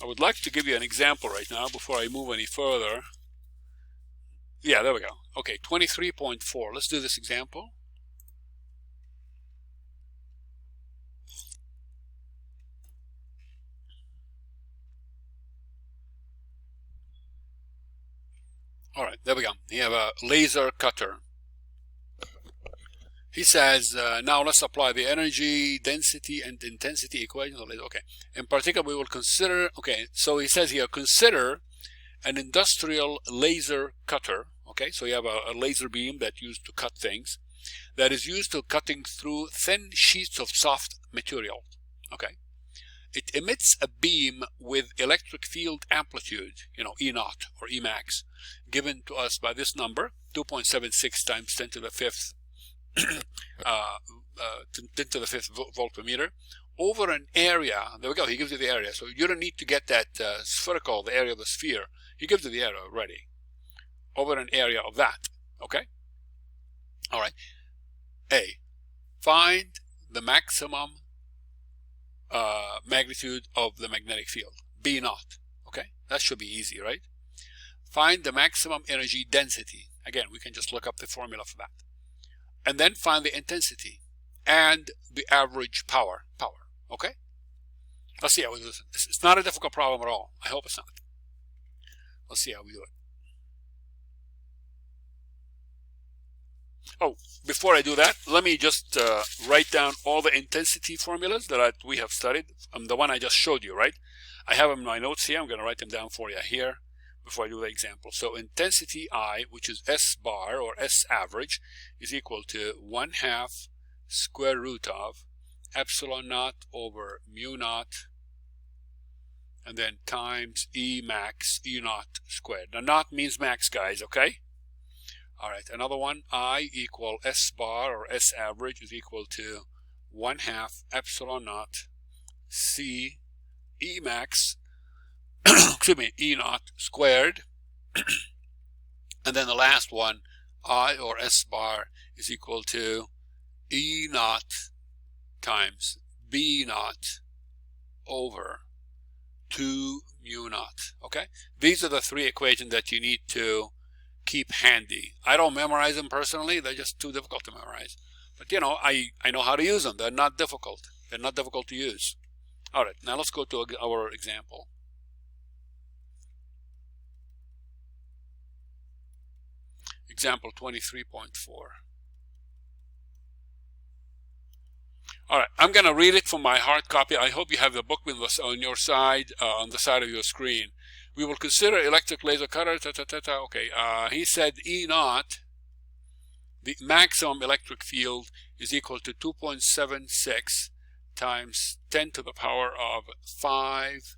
I would like to give you an example right now before I move any further. Yeah, there we go. Okay, 23.4. Let's do this example. All right, there we go. You have a laser cutter. He says, now let's apply the energy, density, and intensity equation. Okay. In particular, we will consider, okay, so he says here, consider an industrial laser cutter. Okay, so you have a laser beam that's used to cut things, that is used to cutting through thin sheets of soft material. Okay. It emits a beam with electric field amplitude, E naught or E max, given to us by this number, 2.76 times 10 to the 5th 10 to the 5th volt per meter, over an area. There we go, he gives you the area. So you don't need to get that spherical, the area of the sphere. He gives you the area already. Over an area of that. Okay? All right. A. Find the maximum magnitude of the magnetic field. B naught. Okay? That should be easy, right? Find the maximum energy density. Again, we can just look up the formula for that. And then find the intensity and the average power. Okay? Let's see how we do this. It's not a difficult problem at all. I hope it's not. Let's see how we do it. Oh, before I do that, let me just write down all the intensity formulas that we have studied. The one I just showed you, right? I have them in my notes here. I'm going to write them down for you here before I do the example. So intensity I, which is S bar or S average, is equal to 1/2 square root of epsilon naught over mu naught, and then times E max, E naught squared. Now naught means max, guys, okay? All right, another one, I equal S bar or S average is equal to 1/2 epsilon naught C E max, excuse me, E naught squared. And then the last one, I or S bar is equal to E naught times B naught over 2 mu naught. Okay, these are the three equations that you need to keep handy. I don't memorize them personally. They're just too difficult to memorize. But I know how to use them. They're not difficult. They're not difficult to use. All right, now let's go to our example. Example 23.4. All right, I'm going to read it from my hard copy. I hope you have the book on your side, on the side of your screen. We will consider electric laser cutter. Okay, he said E naught, the maximum electric field, is equal to 2.76 times 10 to the power of 5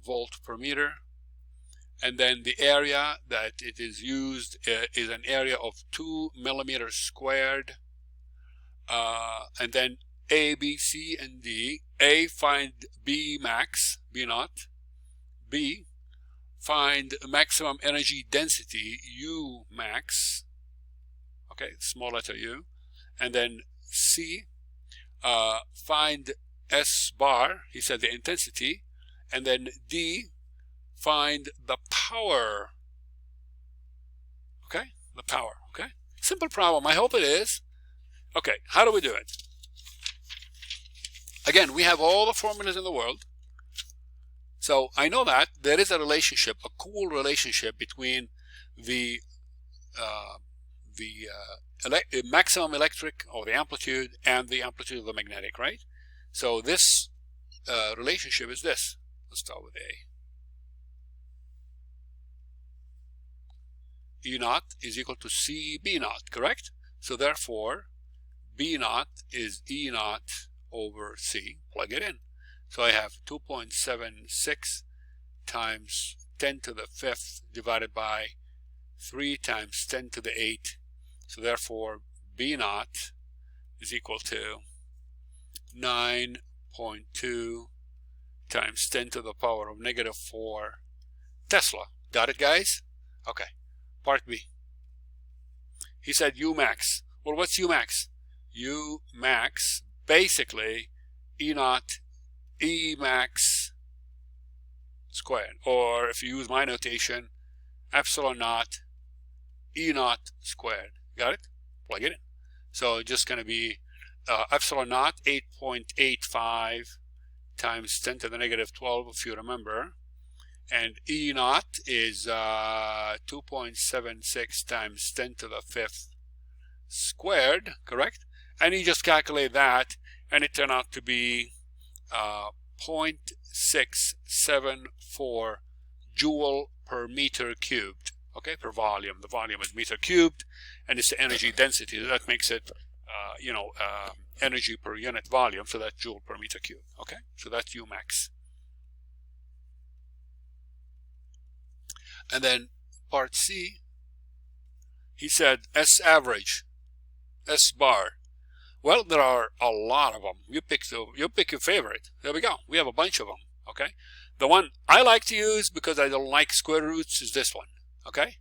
volt per meter. And then the area that it is used is an area of 2 millimeters squared. And then A, B, C, and D. A, find B max, B naught. B, find maximum energy density, U max. Okay, small letter U. And then C, find S bar, he said the intensity. And then D, find the power. Okay, the power. Okay, simple problem. I hope it is. Okay, how do we do it? Again, we have all the formulas in the world. So I know that there is a relationship, a cool relationship between the maximum electric or the amplitude and the amplitude of the magnetic, right? So this relationship is this. Let's start with A. E naught is equal to C B naught, correct? So therefore, B naught is E naught over C. Plug it in. So I have 2.76 times 10 to the 5th divided by 3 times 10 to the 8. So therefore, B naught is equal to 9.2 times 10 to the power of negative 4 Tesla. Got it, guys? Okay. Part B. He said U max. Well, what's U max? U max, basically, E naught E max squared. Or if you use my notation, epsilon naught E naught squared. Got it? Plug it in. So it's just going to be epsilon naught 8.85 times 10 to the negative 12, if you remember. and E naught is 2.76 times 10 to the 5th squared, correct? And you just calculate that, and it turned out to be 0.674 joule per meter cubed, okay, per volume. The volume is meter cubed, and it's the energy density. That makes it, energy per unit volume, so that's joule per meter cubed, okay? So that's U max. And then part C, he said S average, S bar. Well, there are a lot of them. You pick your favorite. There we go. We have a bunch of them, okay? The one I like to use because I don't like square roots is this one, okay?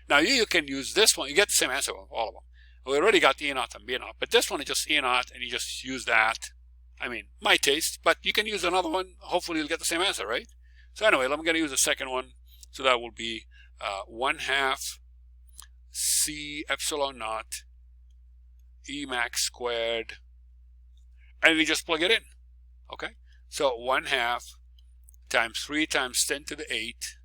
Now you can use this one. You get the same answer with all of them. We already got E naught and B naught, but this one is just E naught, and you just use that. I mean, my taste, but you can use another one. Hopefully you'll get the same answer, right? So anyway, I'm going to use the second one. So that will be 1/2 C epsilon naught E max squared, and you just plug it in, okay? So 1/2 times 3 times 10 to the 8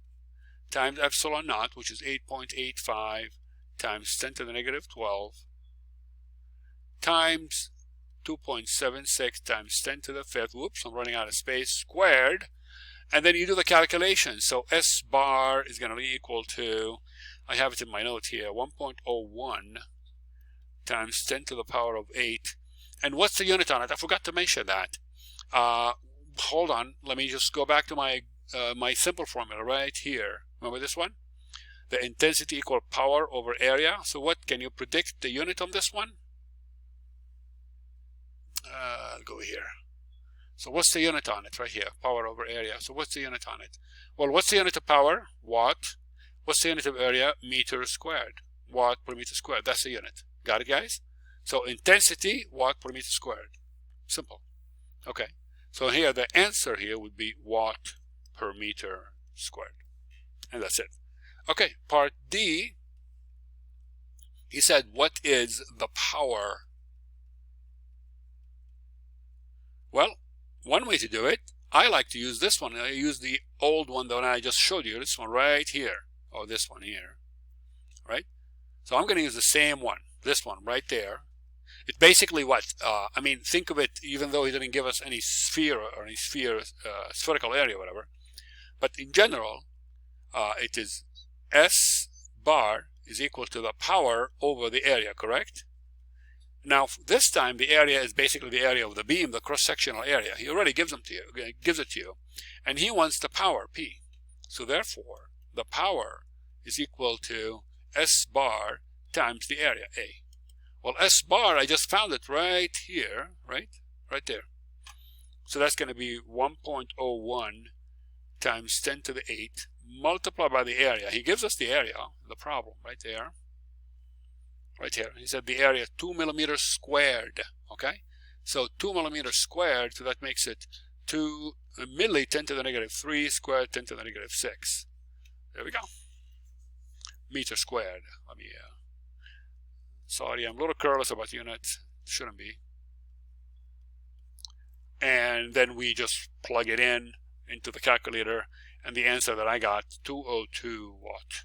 times epsilon naught, which is 8.85 times 10 to the negative 12 times 2.76 times 10 to the 5th, whoops, I'm running out of space, squared, and then you do the calculation. So S bar is going to be equal to, I have it in my note here, 1.01 times 10 to the power of 8. And what's the unit on it? I forgot to mention that. Hold on, let me just go back to my my simple formula right here. Remember this one? The intensity equal power over area. So what can you predict the unit on this one? I'll go here. So what's the unit on it right here? Power over area. So what's the unit on it? Well, what's the unit of power? Watt. What's the unit of area? Meter squared. Watt per meter squared. That's the unit. Got it, guys? So intensity, watt per meter squared. Simple. Okay. So here, the answer here would be watt per meter squared. And that's it. Okay, part D, he said, what is the power? Well, one way to do it, I like to use this one. I use the old one that I just showed you, this one right here, or this one here, right? So I'm going to use the same one, this one right there. It's basically what, I mean, think of it, even though he didn't give us any sphere or any spherical area or whatever, but in general, it is S bar is equal to the power over the area, correct? Now, this time, the area is basically the area of the beam, the cross-sectional area. He already gives it to you, and he wants the power, P. So therefore, the power is equal to S bar times the area, A. Well, S bar, I just found it right here, right there. So that's going to be 1.01 times 10 to the 8 multiplied by the area. He gives us the area, the problem, right there. Right here. He said the area 2 millimeters squared, okay? So 2 millimeters squared, so that makes it 2 milli 10 to the negative 3 squared 10 to the negative 6. There we go. Meter squared. Let me, sorry, I'm a little careless about units. Shouldn't be. And then we just plug it in into the calculator, and the answer that I got, 202 watt.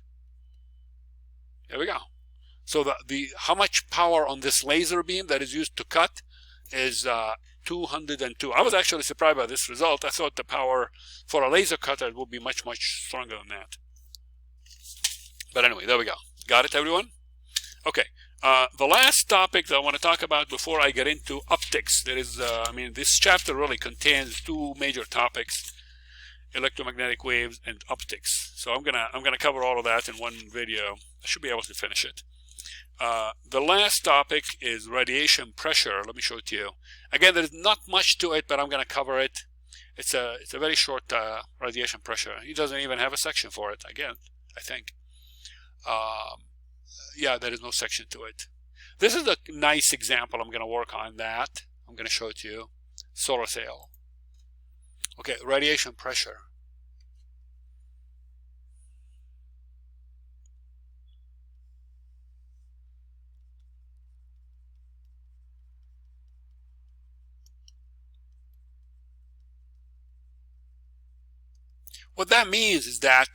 There we go. So the how much power on this laser beam that is used to cut is 202. I was actually surprised by this result. I thought the power for a laser cutter would be much, much stronger than that. But anyway, there we go. Got it, everyone? Okay. The last topic that I want to talk about before I get into optics, there is, I mean, this chapter really contains two major topics: electromagnetic waves and optics. So I'm gonna cover all of that in one video. I should be able to finish it. The last topic is radiation pressure. Let me show it to you. Again, there is not much to it, but I'm going to cover it. It's a very short radiation pressure. He doesn't even have a section for it, again, I think. Yeah, there is no section to it. This is a nice example. I'm going to work on that. I'm going to show it to you. Solar sail. Okay, radiation pressure. What that means is that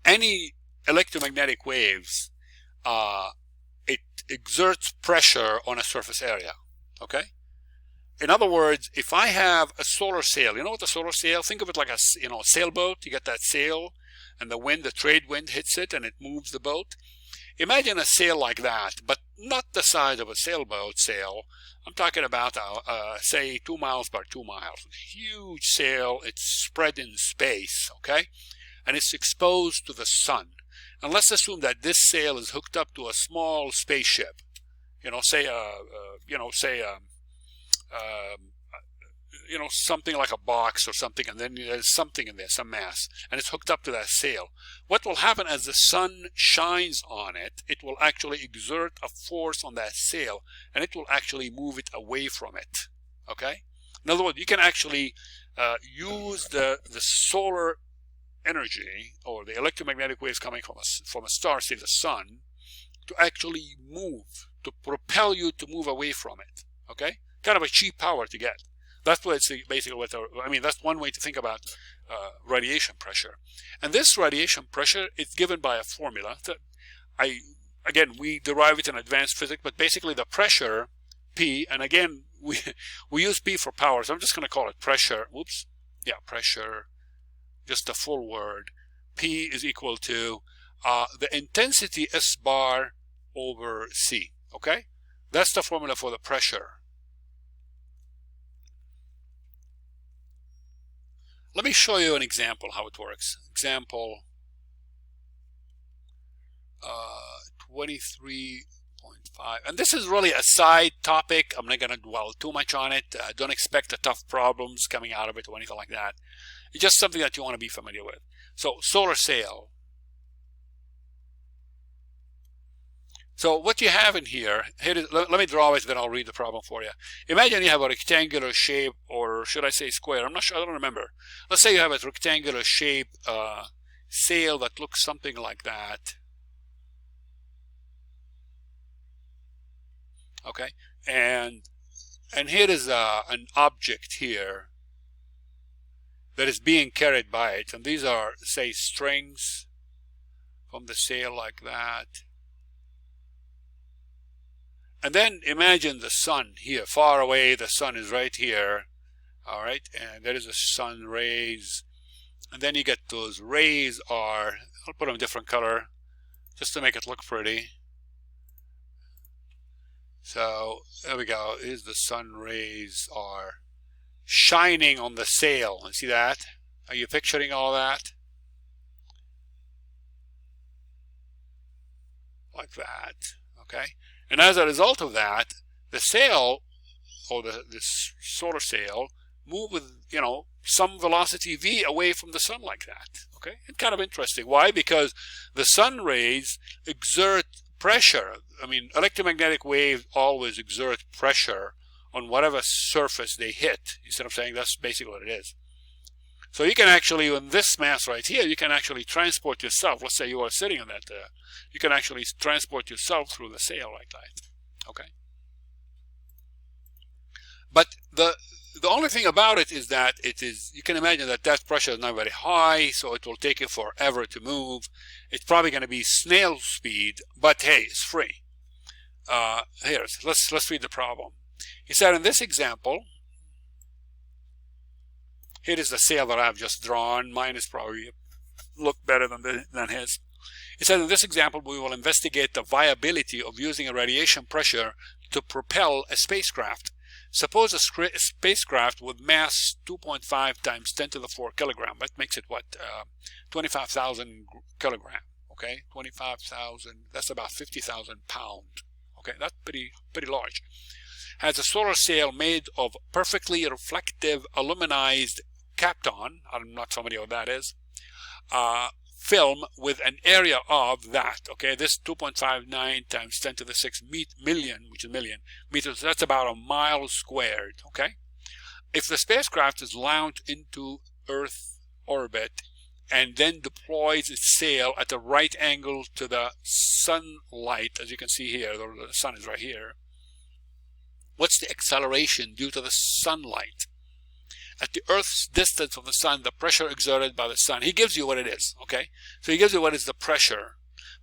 any electromagnetic waves, it exerts pressure on a surface area, okay? In other words, if I have a solar sail, you know what a solar sail? Think of it like a sailboat. You get that sail, and the trade wind hits it, and it moves the boat. Imagine a sail like that, but not the size of a sailboat sail. I'm talking about, say, 2 miles by 2 miles. Huge sail. It's spread in space, okay? And it's exposed to the sun. And let's assume that this sail is hooked up to a small spaceship. Something like a box or something, and then there's something in there, some mass, and it's hooked up to that sail. What will happen as the sun shines on it, it will actually exert a force on that sail, and it will actually move it away from it, okay? In other words, you can actually use the solar energy, or the electromagnetic waves coming from a star, say the sun, to actually move, to propel you to move away from it, okay? Kind of a cheap power to get. That's what it's basically that's one way to think about radiation pressure. And this radiation pressure is given by a formula that we derive it in advanced physics, but basically the pressure, P, and again, we use P for power, so I'm just going to call it pressure. Pressure, just the full word. P is equal to the intensity S bar over C, okay? That's the formula for the pressure. Let me show you an example how it works. Example 23.5. And this is really a side topic. I'm not going to dwell too much on it. Don't expect tough problems coming out of it or anything like that. It's just something that you want to be familiar with. So, solar sail. So what you have in here let me draw it, then I'll read the problem for you. Imagine you have a rectangular shape, or should I say square? I'm not sure, I don't remember. Let's say you have a rectangular shape sail that looks something like that. Okay, and here is an object here that is being carried by it, and these are, say, strings from the sail like that. And then imagine the sun here, far away. The sun is right here, all right? And there is a sun rays. And then you get those rays are, I'll put them a different color just to make it look pretty. So there we go. Here's the sun rays are shining on the sail. You see that? Are you picturing all that? Like that, okay? And as a result of that, the sail, or this solar sail, move with, some velocity v away from the sun like that. Okay, it's kind of interesting. Why? Because the sun rays exert pressure. I mean, electromagnetic waves always exert pressure on whatever surface they hit. You see what I'm saying? That's basically what it is. So you can actually, on this mass right here, you can actually transport yourself. Let's say you are sitting on that. You can actually transport yourself through the sail like that. Okay. But the only thing about it is that you can imagine that pressure is not very high, so it will take you forever to move. It's probably going to be snail speed, but hey, it's free. Let's read the problem. He said in this example, here is the sail that I've just drawn. Mine is probably look better than his. It says in this example, we will investigate the viability of using a radiation pressure to propel a spacecraft. Suppose a spacecraft with mass 2.5 times 10 to the 4 kilogram. That makes it what? 25,000 kilogram. Okay, 25,000. That's about 50,000 pounds. Okay, that's pretty large. Has a solar sail made of perfectly reflective aluminized Kapton. I'm not familiar what that is. Film with an area of that. Okay, this 2.59 times 10 to the 6 million, which is million meters. That's about a mile squared. Okay, if the spacecraft is launched into Earth orbit and then deploys its sail at a right angle to the sunlight, as you can see here, the sun is right here. What's the acceleration due to the sunlight? at the Earth's distance from the sun, the pressure exerted by the sun. He gives you what it is, okay? So he gives you what is the pressure,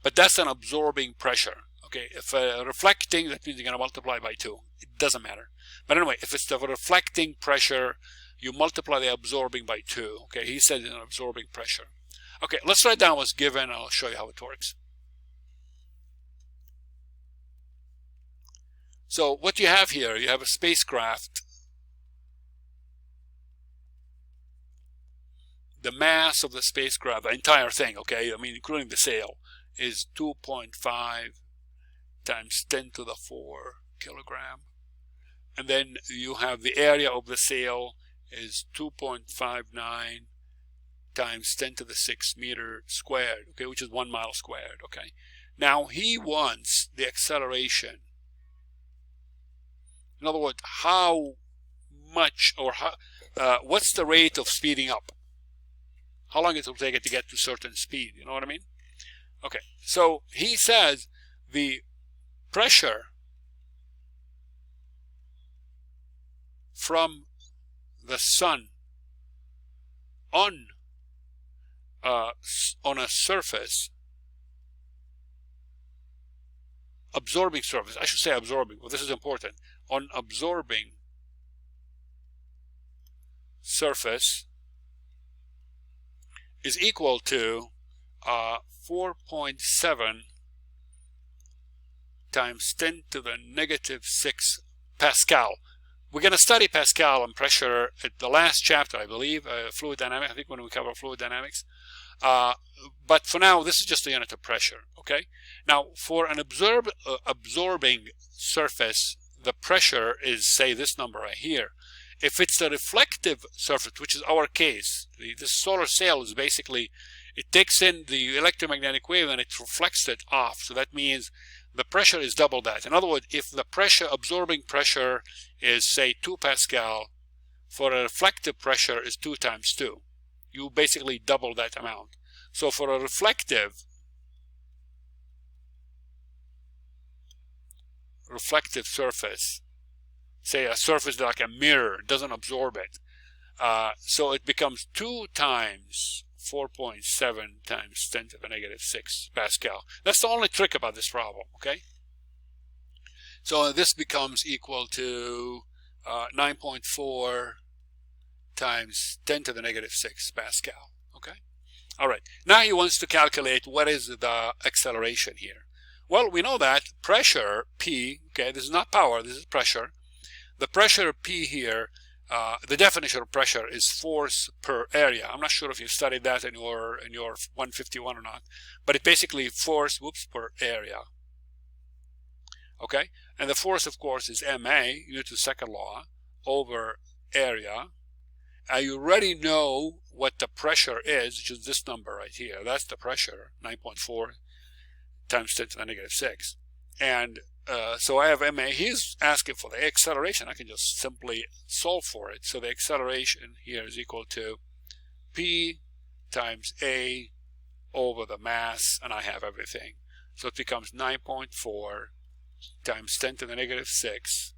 but that's an absorbing pressure, okay? If reflecting, that means you're going to multiply by 2. It doesn't matter. But anyway, if it's the reflecting pressure, you multiply the absorbing by 2, okay? He said an absorbing pressure. Okay, let's write down what's given, and I'll show you how it works. So what you have here, you have a spacecraft. The mass of the spacecraft, the entire thing, okay, I mean including the sail, is 2.5 times 10 to the 4 kilogram. And then you have the area of the sail is 2.59 times 10 to the 6 meter squared, okay, which is 1 mile squared, okay. Now he wants the acceleration. In other words, how much, or how, what's the rate of speeding up? How long it will take it to get to certain speed, you know what I mean? Okay, so he says the pressure from the sun on a surface, absorbing surface, I should say absorbing, but this is important, on absorbing surface is equal to 4.7 times 10 to the negative 6 Pascal. We're going to study Pascal and pressure at the last chapter, I believe, fluid dynamics, I think when we cover fluid dynamics. But for now, this is just the unit of pressure, okay? Now, for an absorbing surface, the pressure is, say, this number right here. If it's a reflective surface, which is our case, this solar sail is basically, it takes in the electromagnetic wave and it reflects it off. So that means the pressure is double that. In other words, if the pressure, absorbing pressure is, say, 2 Pascal, for a reflective pressure is 2 times 2. You basically double that amount. So for a reflective surface, say a surface like a mirror, doesn't absorb it. So it becomes 2 times 4.7 times 10 to the negative 6 Pascal. That's the only trick about this problem, okay? So this becomes equal to 9.4 times 10 to the negative 6 Pascal, okay? All right, now he wants to calculate what is the acceleration here. Well, we know that pressure, P, okay, this is not power, this is pressure. The pressure P here, the definition of pressure is force per area. I'm not sure if you studied that in your 151 or not, but it basically force, per area. Okay, and the force, of course, is ma, Newton's second law, over area. You already know what the pressure is, which is this number right here. That's the pressure, 9.4 times 10 to the negative 6. And so I have ma. He's asking for the acceleration. I can just simply solve for it. So the acceleration here is equal to p times a over the mass, and I have everything. So it becomes 9.4 times 10 to the negative 6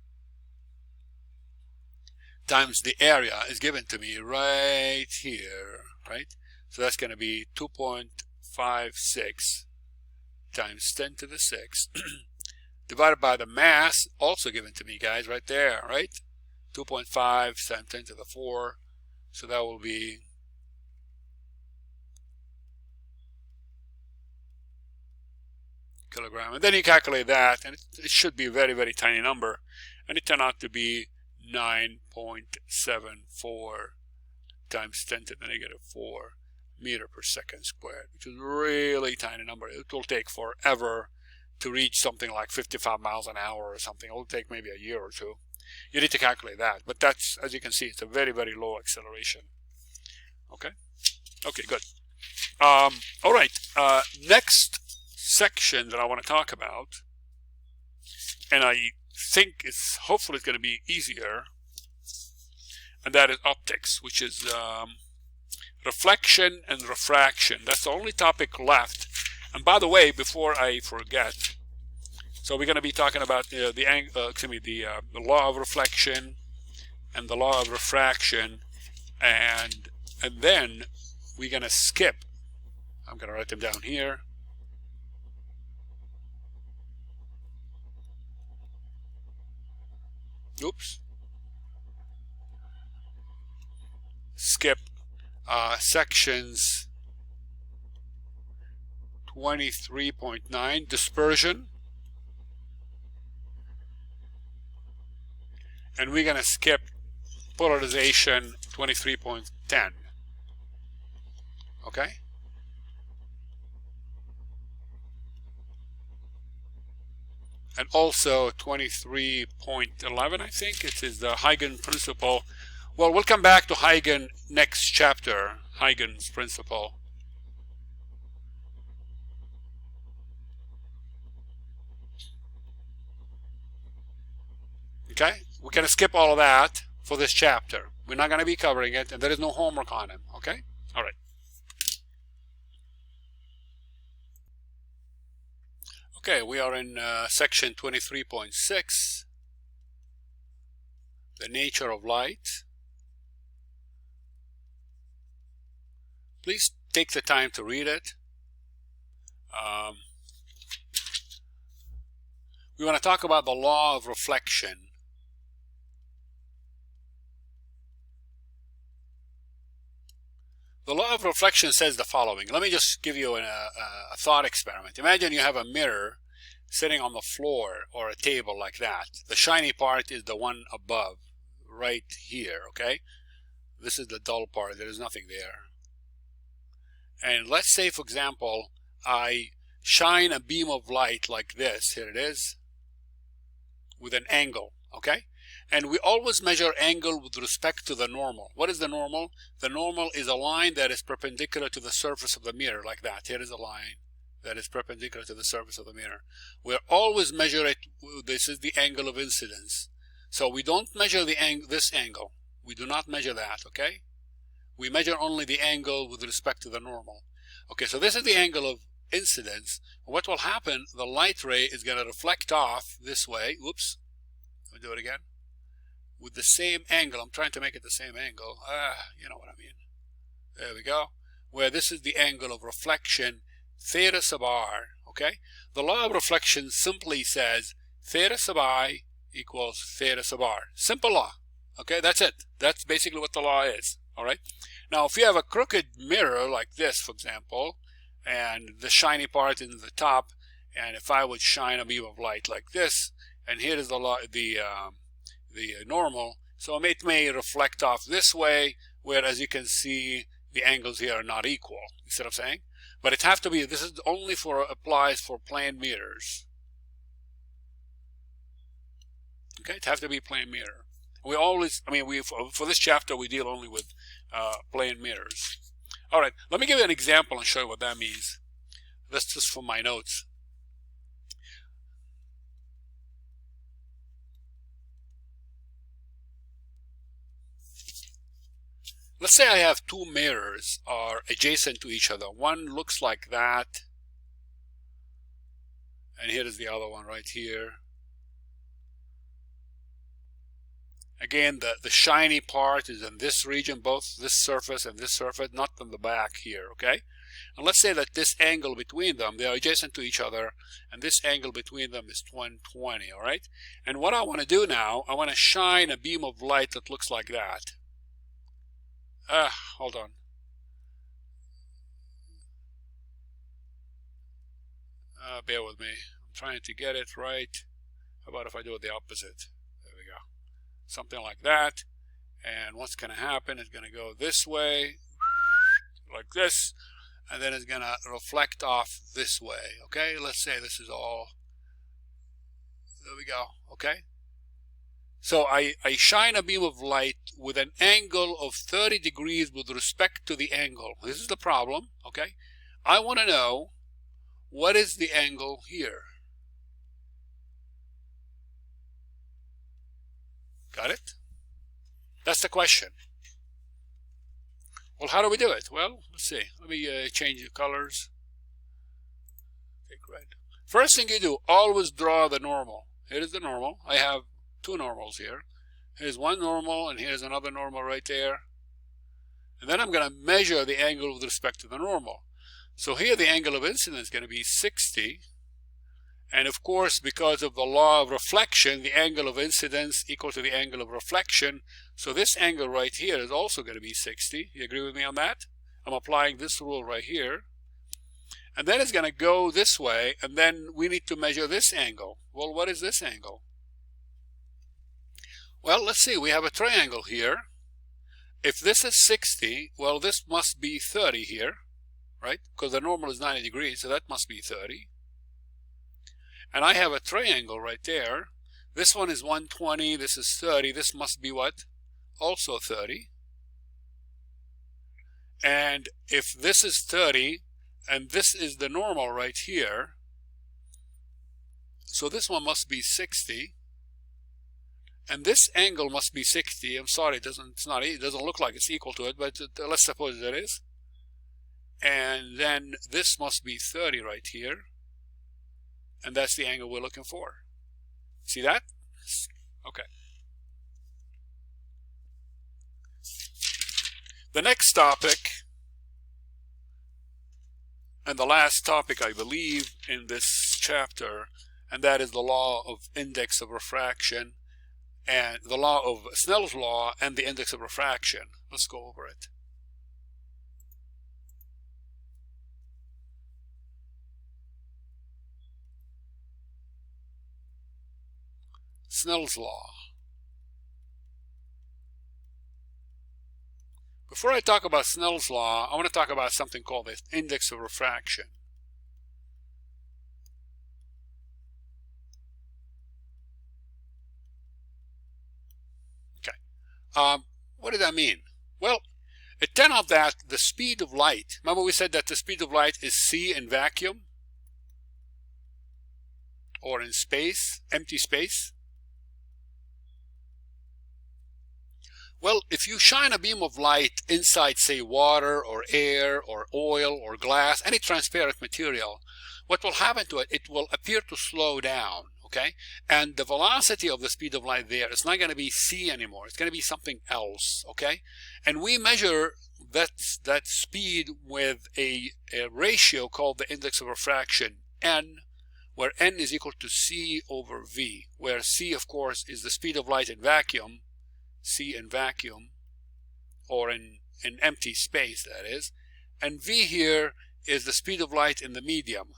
times the area is given to me right here, right? So that's going to be 2.56 times 10 to the 6 divided by the mass, also given to me, guys, right there, right? 2.5 times 10 to the 4. So that will be kilogram. And then you calculate that, and it should be a very, very tiny number. And it turned out to be 9.74 times 10 to the negative 4 meter per second squared, which is a really tiny number. It will take forever to reach something like 55 miles an hour or something. It will take maybe a year or two. You need to calculate that. But that's, as you can see, it's a very, very low acceleration. Okay? Okay, good. All right. Next section that I want to talk about, and I think it's hopefully it's going to be easier, and that is optics, which is reflection and refraction. That's the only topic left. And by the way, before I forget, so we're going to be talking about the law of reflection and the law of refraction and then we're going to skip. I'm going to write them down here. Oops. Skip sections 23.9, dispersion. And we're going to skip polarization 23.10. Okay? And also 23.11, I think. It is the Huygens principle. Well, we'll come back to Huygens next chapter, Huygens principle. Okay? We're going to skip all of that for this chapter. We're not going to be covering it, and there is no homework on it. Okay? All right. Okay, we are in section 23.6, the nature of light. Please take the time to read it. We want to talk about the law of reflection. The law of reflection says the following. Let me just give you a thought experiment. Imagine you have a mirror sitting on the floor or a table like that. The shiny part is the one above, right here, okay? This is the dull part. There is nothing there. And let's say, for example, I shine a beam of light like this. Here it is, with an angle, okay? And we always measure angle with respect to the normal. What is the normal? The normal is a line that is perpendicular to the surface of the mirror, like that. Here is a line that is perpendicular to the surface of the mirror. We always measure it. This is the angle of incidence. So we don't measure this angle. We do not measure that, okay? We measure only the angle with respect to the normal. Okay, so this is the angle of incidence. What will happen, the light ray is going to reflect off this way. Whoops. Let me do it again. With the same angle. I'm trying to make it the same angle. You know what I mean. There we go. Where this is the angle of reflection, theta sub r. Okay? The law of reflection simply says theta sub I equals theta sub r. Simple law. Okay? That's it. That's basically what the law is. All right? Now, if you have a crooked mirror like this, for example, and the shiny part is in the top, and if I would shine a beam of light like this, and here is the normal, so it may reflect off this way, where as you can see, the angles here are not equal. You see what I'm saying? But it have to be. This is only applies for plane mirrors. Okay, it have to be plane mirror. We always, for this chapter, we deal only with plane mirrors. All right, let me give you an example and show you what that means. That's just from my notes. Let's say I have two mirrors are adjacent to each other. One looks like that, and here is the other one right here. Again, the shiny part is in this region, both this surface and this surface, not on the back here, okay? And let's say that this angle between them, they are adjacent to each other, and this angle between them is 120, all right? And what I want to do now, I want to shine a beam of light that looks like that. Hold on. Bear with me. I'm trying to get it right. How about if I do it the opposite? There we go. Something like that. And what's going to happen is going to go this way, like this, and then it's going to reflect off this way. Okay? Let's say this is all. There we go. Okay? So I shine a beam of light with an angle of 30 degrees with respect to the angle. This is the problem, okay? I want to know what is the angle here. Got it? That's the question. Well, how do we do it? Well, let's see. Let me change the colors. Take red. First thing you do, always draw the normal. Here is the normal. I have two normals here. Here's one normal, and here's another normal right there. And then I'm going to measure the angle with respect to the normal. So here the angle of incidence is going to be 60. And of course, because of the law of reflection, the angle of incidence equal to the angle of reflection. So this angle right here is also going to be 60. You agree with me on that? I'm applying this rule right here. And then it's going to go this way, and then we need to measure this angle. Well, what is this angle? Well, let's see. We have a triangle here. If this is 60, well, this must be 30 here, right? Because the normal is 90 degrees, so that must be 30. And I have a triangle right there. This one is 120, this is 30, this must be what? Also 30. And if this is 30, and this is the normal right here, so this one must be 60. And this angle must be 60. I'm sorry, it doesn't look like it's equal to it, but let's suppose it is. And then this must be 30 right here. And that's the angle we're looking for. See that? Okay. The next topic, and the last topic I believe in this chapter, and that is the law of index of refraction, and the law of Snell's law and the index of refraction. Let's go over it. Snell's law. Before I talk about Snell's law, I want to talk about something called the index of refraction. Okay. What does that mean? Well, it turned out that the speed of light, remember we said that the speed of light is c in vacuum? Or in space, empty space? Well, if you shine a beam of light inside, say, water or air or oil or glass, any transparent material, what will happen to it? It will appear to slow down, okay? And the velocity of the speed of light there is not going to be c anymore. It's going to be something else, okay? And we measure that speed with a ratio called the index of refraction, n, where n is equal to c over v, where c, of course, is the speed of light in vacuum, c in vacuum, or in empty space, that is, and v here is the speed of light in the medium,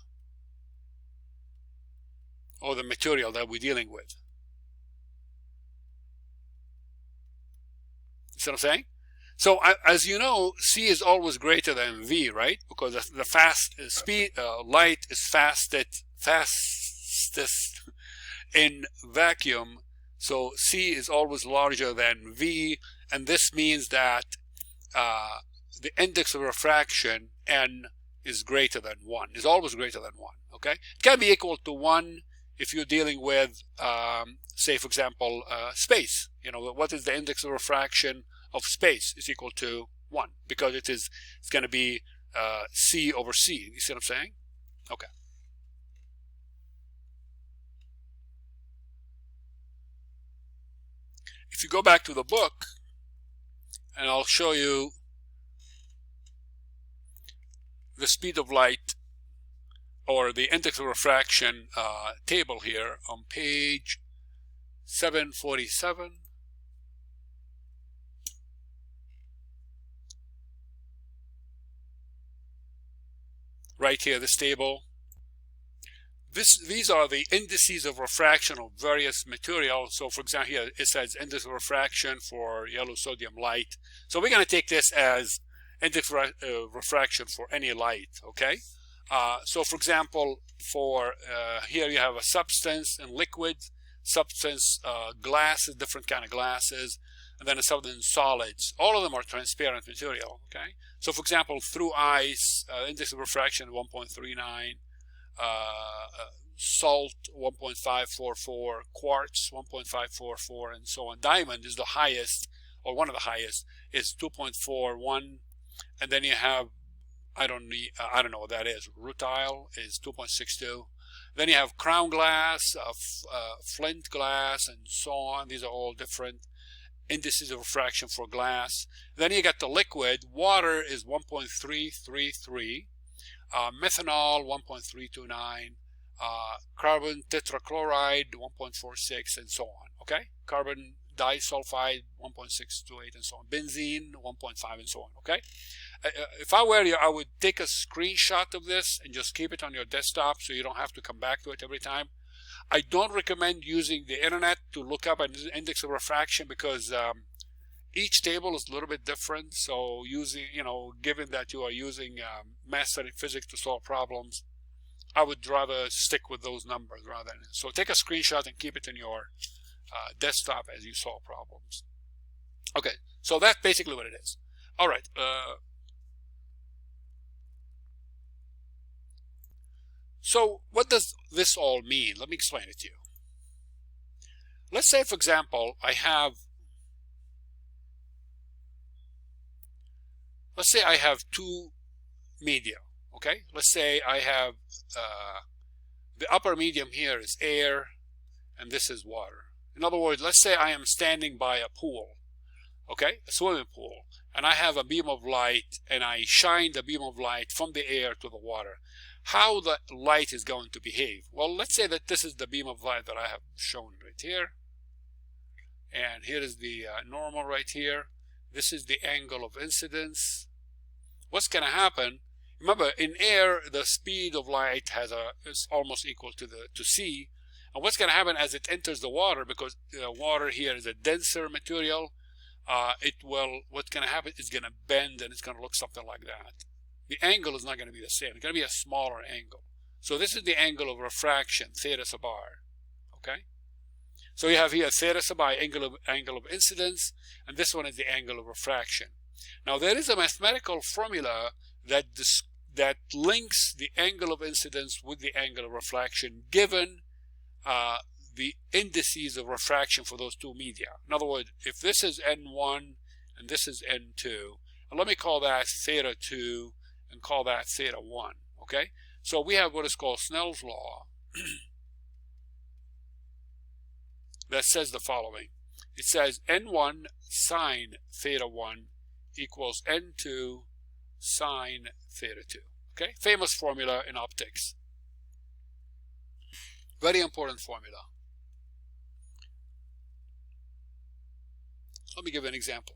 or the material that we're dealing with. See what I'm saying? So as you know, c is always greater than v, right? Because the light is fastest in vacuum. So c is always larger than v, and this means that the index of refraction, n, is greater than 1, is always greater than 1, okay? It can be equal to 1 if you're dealing with, say, for example, space. You know, what is the index of refraction of space is equal to 1, because it's going to be c over c. You see what I'm saying? Okay. If you go back to the book, and I'll show you the speed of light, or the index of refraction table here on page 747. Right here, this table. These are the indices of refraction of various materials. So for example, here it says index of refraction for yellow sodium light. So we're going to take this as index of refraction for any light, okay? So for example, for here you have a substance and liquid, substance, glasses, different kind of glasses, and then a substance solids. All of them are transparent material, okay? So for example, through ice, index of refraction 1.39, salt 1.544, quartz 1.544, and so on. Diamond is the highest, or one of the highest, is 2.41, and then you have, I don't know what that is. Rutile is 2.62. Then you have crown glass, flint glass, and so on. These are all different. indices of refraction for glass. Then you got the liquid. Water is 1.333, methanol 1.329, carbon tetrachloride 1.46, and so on. Okay, carbon disulfide 1.628, and so on. Benzene 1.5, and so on. Okay, if I were you, I would take a screenshot of this and just keep it on your desktop so you don't have to come back to it every time. I don't recommend using the internet to look up an index of refraction because each table is a little bit different. So using, given that you are using math physics to solve problems, I would rather stick with those numbers rather than. So take a screenshot and keep it in your desktop as you solve problems. Okay, so that's basically what it is. All right. So what does this all mean? Let me explain it to you. Let's say, for example, I have two media. Okay, let's say I have the upper medium here is air, and this is water. In other words, let's say I am standing by a pool, okay, a swimming pool, and I have a beam of light, and I shine the beam of light from the air to the water. How the light is going to behave? Well, let's say that this is the beam of light that I have shown right here, and here is the normal right here. This is the angle of incidence. What's going to happen? Remember, in air, the speed of light is almost equal to c. And what's going to happen as it enters the water, because water here is a denser material, what's going to happen is going to bend, and it's going to look something like that. The angle is not going to be the same. It's going to be a smaller angle. So this is the angle of refraction, theta sub r. Okay? So you have here theta sub I, angle of incidence, and this one is the angle of refraction. Now there is a mathematical formula that links the angle of incidence with the angle of refraction given the indices of refraction for those two media. In other words, if this is N1 and this is N2, and let me call that theta 2 and call that theta 1, okay? So we have what is called Snell's law that says the following. It says N1 sine theta 1 equals N2 sine theta 2, okay? Famous formula in optics. Very important formula. Let me give an example.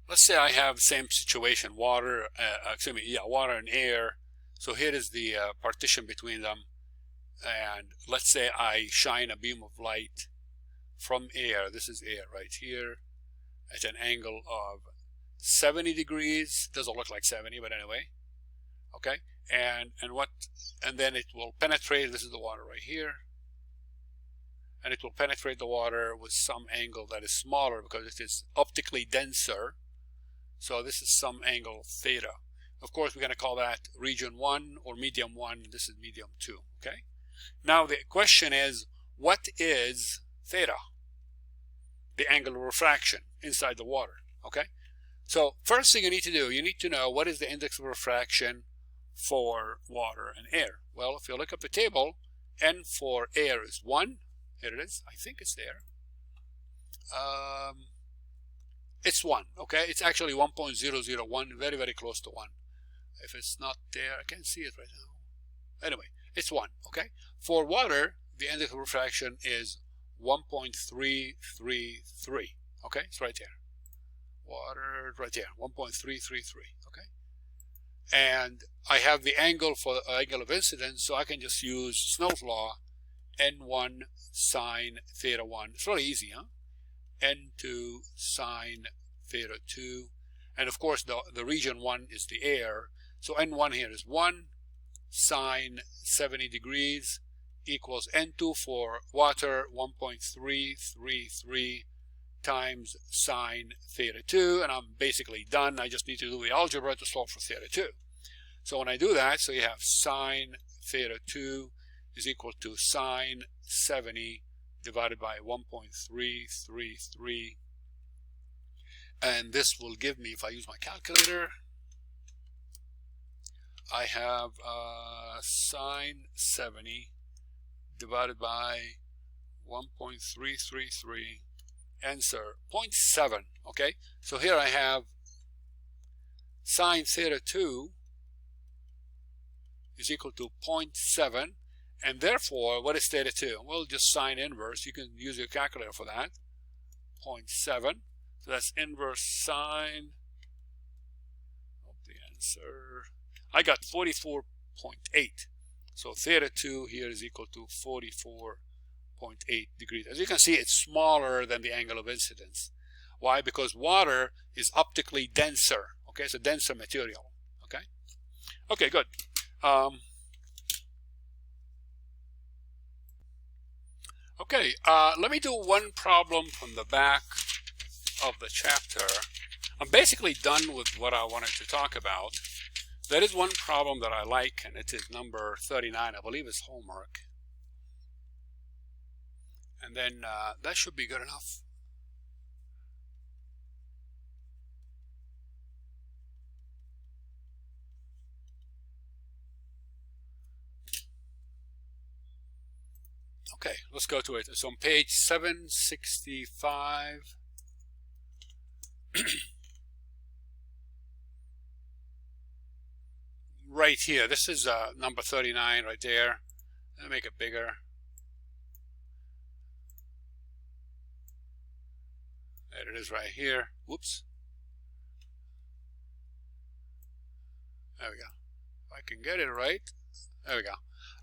Let's say I have the same situation, water and air. So here is the partition between them. And let's say I shine a beam of light from air. This is air right here at an angle of 70 degrees. Doesn't look like 70, but anyway. Okay? And then it will penetrate. This is the water right here. And it will penetrate the water with some angle that is smaller because it is optically denser. So this is some angle theta. Of course, we're going to call that region 1 or medium 1. This is medium 2. Okay? Now the question is, what is theta? The angle of refraction inside the water. Okay? So first thing you need to do, you need to know what is the index of refraction for water and air. Well, if you look up the table, N for air is 1. Here it is. I think it's there. It's 1, okay? It's actually 1.001, very, very close to 1. If it's not there, I can't see it right now. Anyway, it's 1, okay? For water, the index of refraction is 1.333, okay? It's right here. Water, right here, 1.333, okay? And I have the angle for the angle of incidence, so I can just use Snell's law, N1 sine theta 1. It's really easy, huh? N2 sine theta 2, and of course the region 1 is the air, so N1 here is 1 sine 70 degrees equals N2 for water 1.333 times sine theta 2, and I'm basically done. I just need to do the algebra to solve for theta 2. So when I do that, so you have sine theta 2 is equal to sine 70 divided by 1.333, And this will give me, if I use my calculator, I have sine 70 divided by 1.333, answer 0.7. Okay, so here I have sine theta 2 is equal to 0.7, and therefore, what is theta 2? Well, just sine inverse. You can use your calculator for that. 0.7. So that's inverse sine of the answer. I got 44.8. So theta 2 here is equal to 44.8 degrees. As you can see, it's smaller than the angle of incidence. Why? Because water is optically denser. Okay, it's a denser material. Okay. Okay, good. Okay, let me do one problem from the back of the chapter. I'm basically done with what I wanted to talk about. There is one problem that I like, and it is number 39. I believe it's homework. And then that should be good enough. Okay, let's go to it. It's on page 765. Right here. This is number 39 right there. Let me make it bigger. There it is right here. Whoops. There we go. If I can get it right. There we go.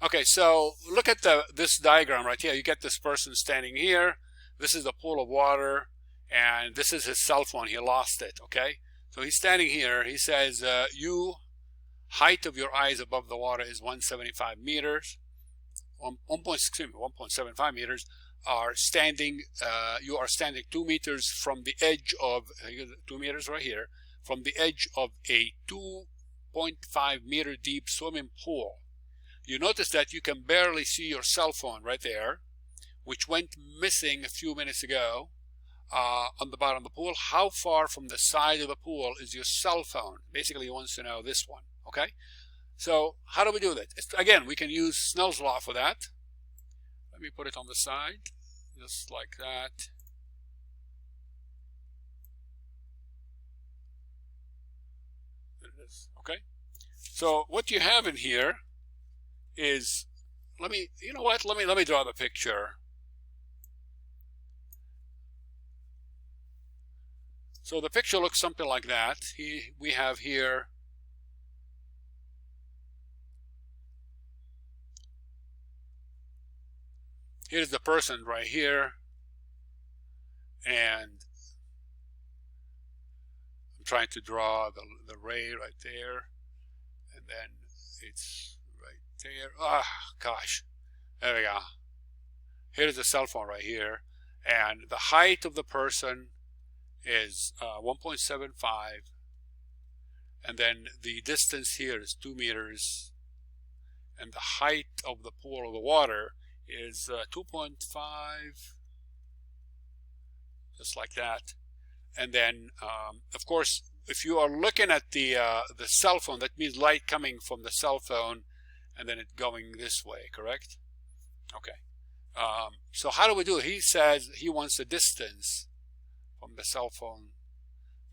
Okay, so look at this diagram right here. You get this person standing here. This is the pool of water, and this is his cell phone. He lost it, okay? So he's standing here. He says, height of your eyes above the water is 175 meters. 1.75 meters. Are standing, you are standing 2 meters from the edge of, 2 meters right here, from the edge of a 2.5 meter deep swimming pool. You notice that you can barely see your cell phone right there, which went missing a few minutes ago on the bottom of the pool. How far from the side of the pool is your cell phone? Basically, he wants to know this one, okay? So how do we do that? Again, we can use Snell's law for that. Let me put it on the side, just like that. There it is, okay? So what you have in here is, you know what, let me draw the picture. So the picture looks something like that. We have here here's the person right here, and I'm trying to draw the ray right there, and then it's right there. Ah, gosh, there we go. Here's the cell phone right here, and the height of the person is 1.75, and then the distance here is 2 meters, and the height of the pool of the water is 2.5, just like that. And then, of course, if you are looking at the cell phone, that means light coming from the cell phone, and then it going this way, correct? Okay. So how do we do it? He says he wants the distance from the cell phone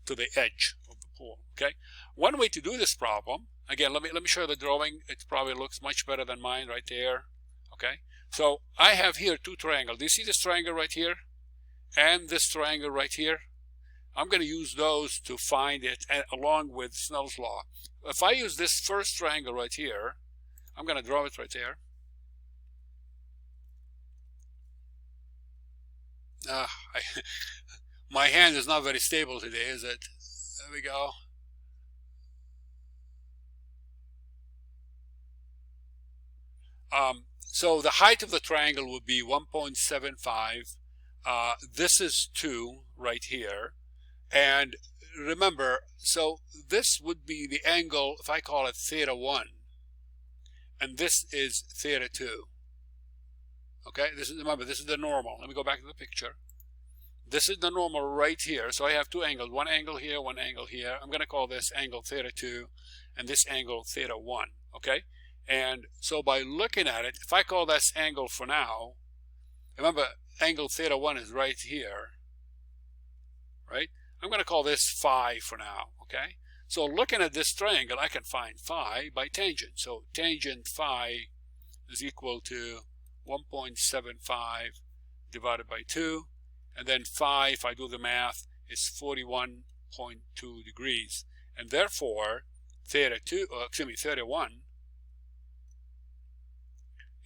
to the edge of the pool. Okay. One way to do this problem, again, let me show the drawing. It probably looks much better than mine right there. Okay. So I have here two triangles. Do you see this triangle right here? And this triangle right here? I'm going to use those to find it along with Snell's law. If I use this first triangle right here, I'm going to draw it right there. My hand is not very stable today, is it? There we go. So the height of the triangle would be 1.75. This is 2 right here. And remember, so this would be the angle, if I call it theta 1. And this is theta 2. Okay, remember, this is the normal. Let me go back to the picture. this is the normal right here. So I have two angles, one angle here, one angle here. I'm going to call this angle theta 2 and this angle theta 1, okay? And so by looking at it, if I call this angle for now, remember angle theta 1 is right here, right? I'm going to call this phi for now, okay? So looking at this triangle, I can find phi by tangent. So tangent phi is equal to 1.75 divided by 2. And then phi, if I do the math, is 41.2 degrees. And therefore, theta 1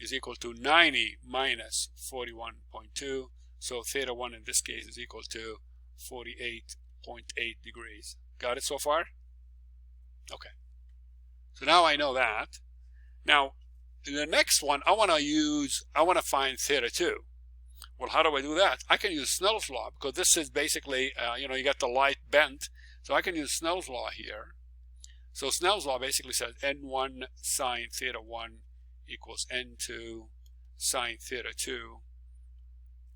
is equal to 90 minus 41.2. So theta 1 in this case is equal to 48.8 degrees. Got it so far? Okay. So now I know that. Now, in the next one, I want to find theta 2. Well, how do I do that? I can use Snell's law, because this is basically, you got the light bent. So I can use Snell's law here. So Snell's law basically says N1 sine theta 1 equals N2 sine theta 2.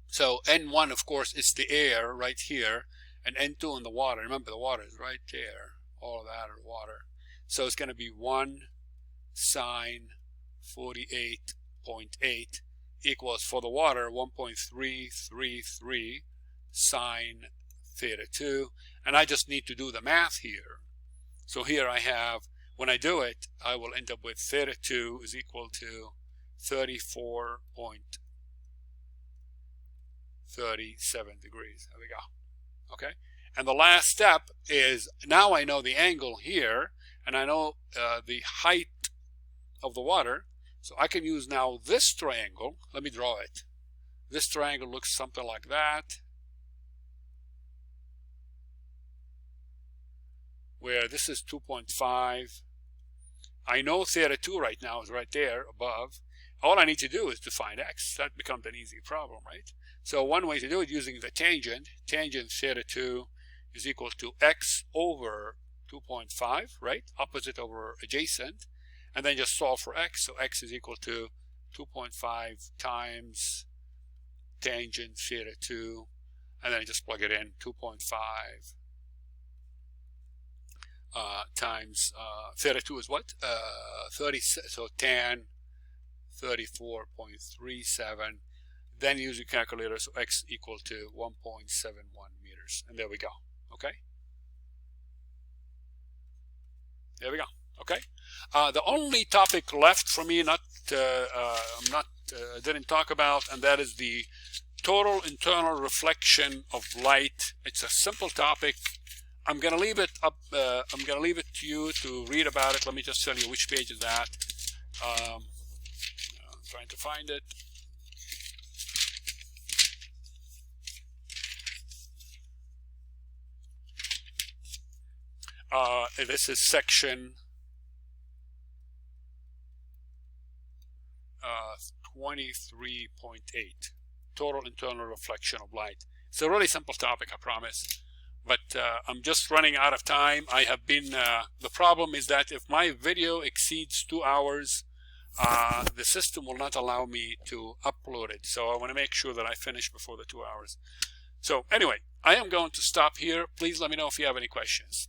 So N1, of course, is the air right here, and N2 in the water. Remember, the water is right there. All of that is water. So it's going to be 1 sine 48.8 equals, for the water, 1.333 sine theta 2. And I just need to do the math here. So here I have, when I do it, I will end up with theta 2 is equal to 34.37 degrees. There we go. Okay. And the last step is, now I know the angle here, and I know the height of the water. So I can use now this triangle. Let me draw it. This triangle looks something like that, where this is 2.5. I know theta 2 right now is right there above. All I need to do is to find x. That becomes an easy problem, right? So one way to do it, using the tangent theta 2 is equal to x over 2.5, right? Opposite over adjacent. And then just solve for x. So x is equal to 2.5 times tangent theta 2. And then just plug it in, 2.5 times theta 2 is what? 30. So tan 34.37. Then use your calculator. So x equal to 1.71 meters. And there we go. Okay? There we go. Okay. The only topic left for me didn't talk about, and that is the total internal reflection of light. It's a simple topic. I'm going to leave it up. I'm going to leave it to you to read about it. Let me just tell you which page is that. I'm trying to find it. This is section 23.8, total internal reflection of light. It's a really simple topic, I promise, but I'm just running out of time. I have been, the problem is that if my video exceeds 2 hours, the system will not allow me to upload it. So I want to make sure that I finish before the 2 hours. So anyway, I am going to stop here. Please let me know if you have any questions.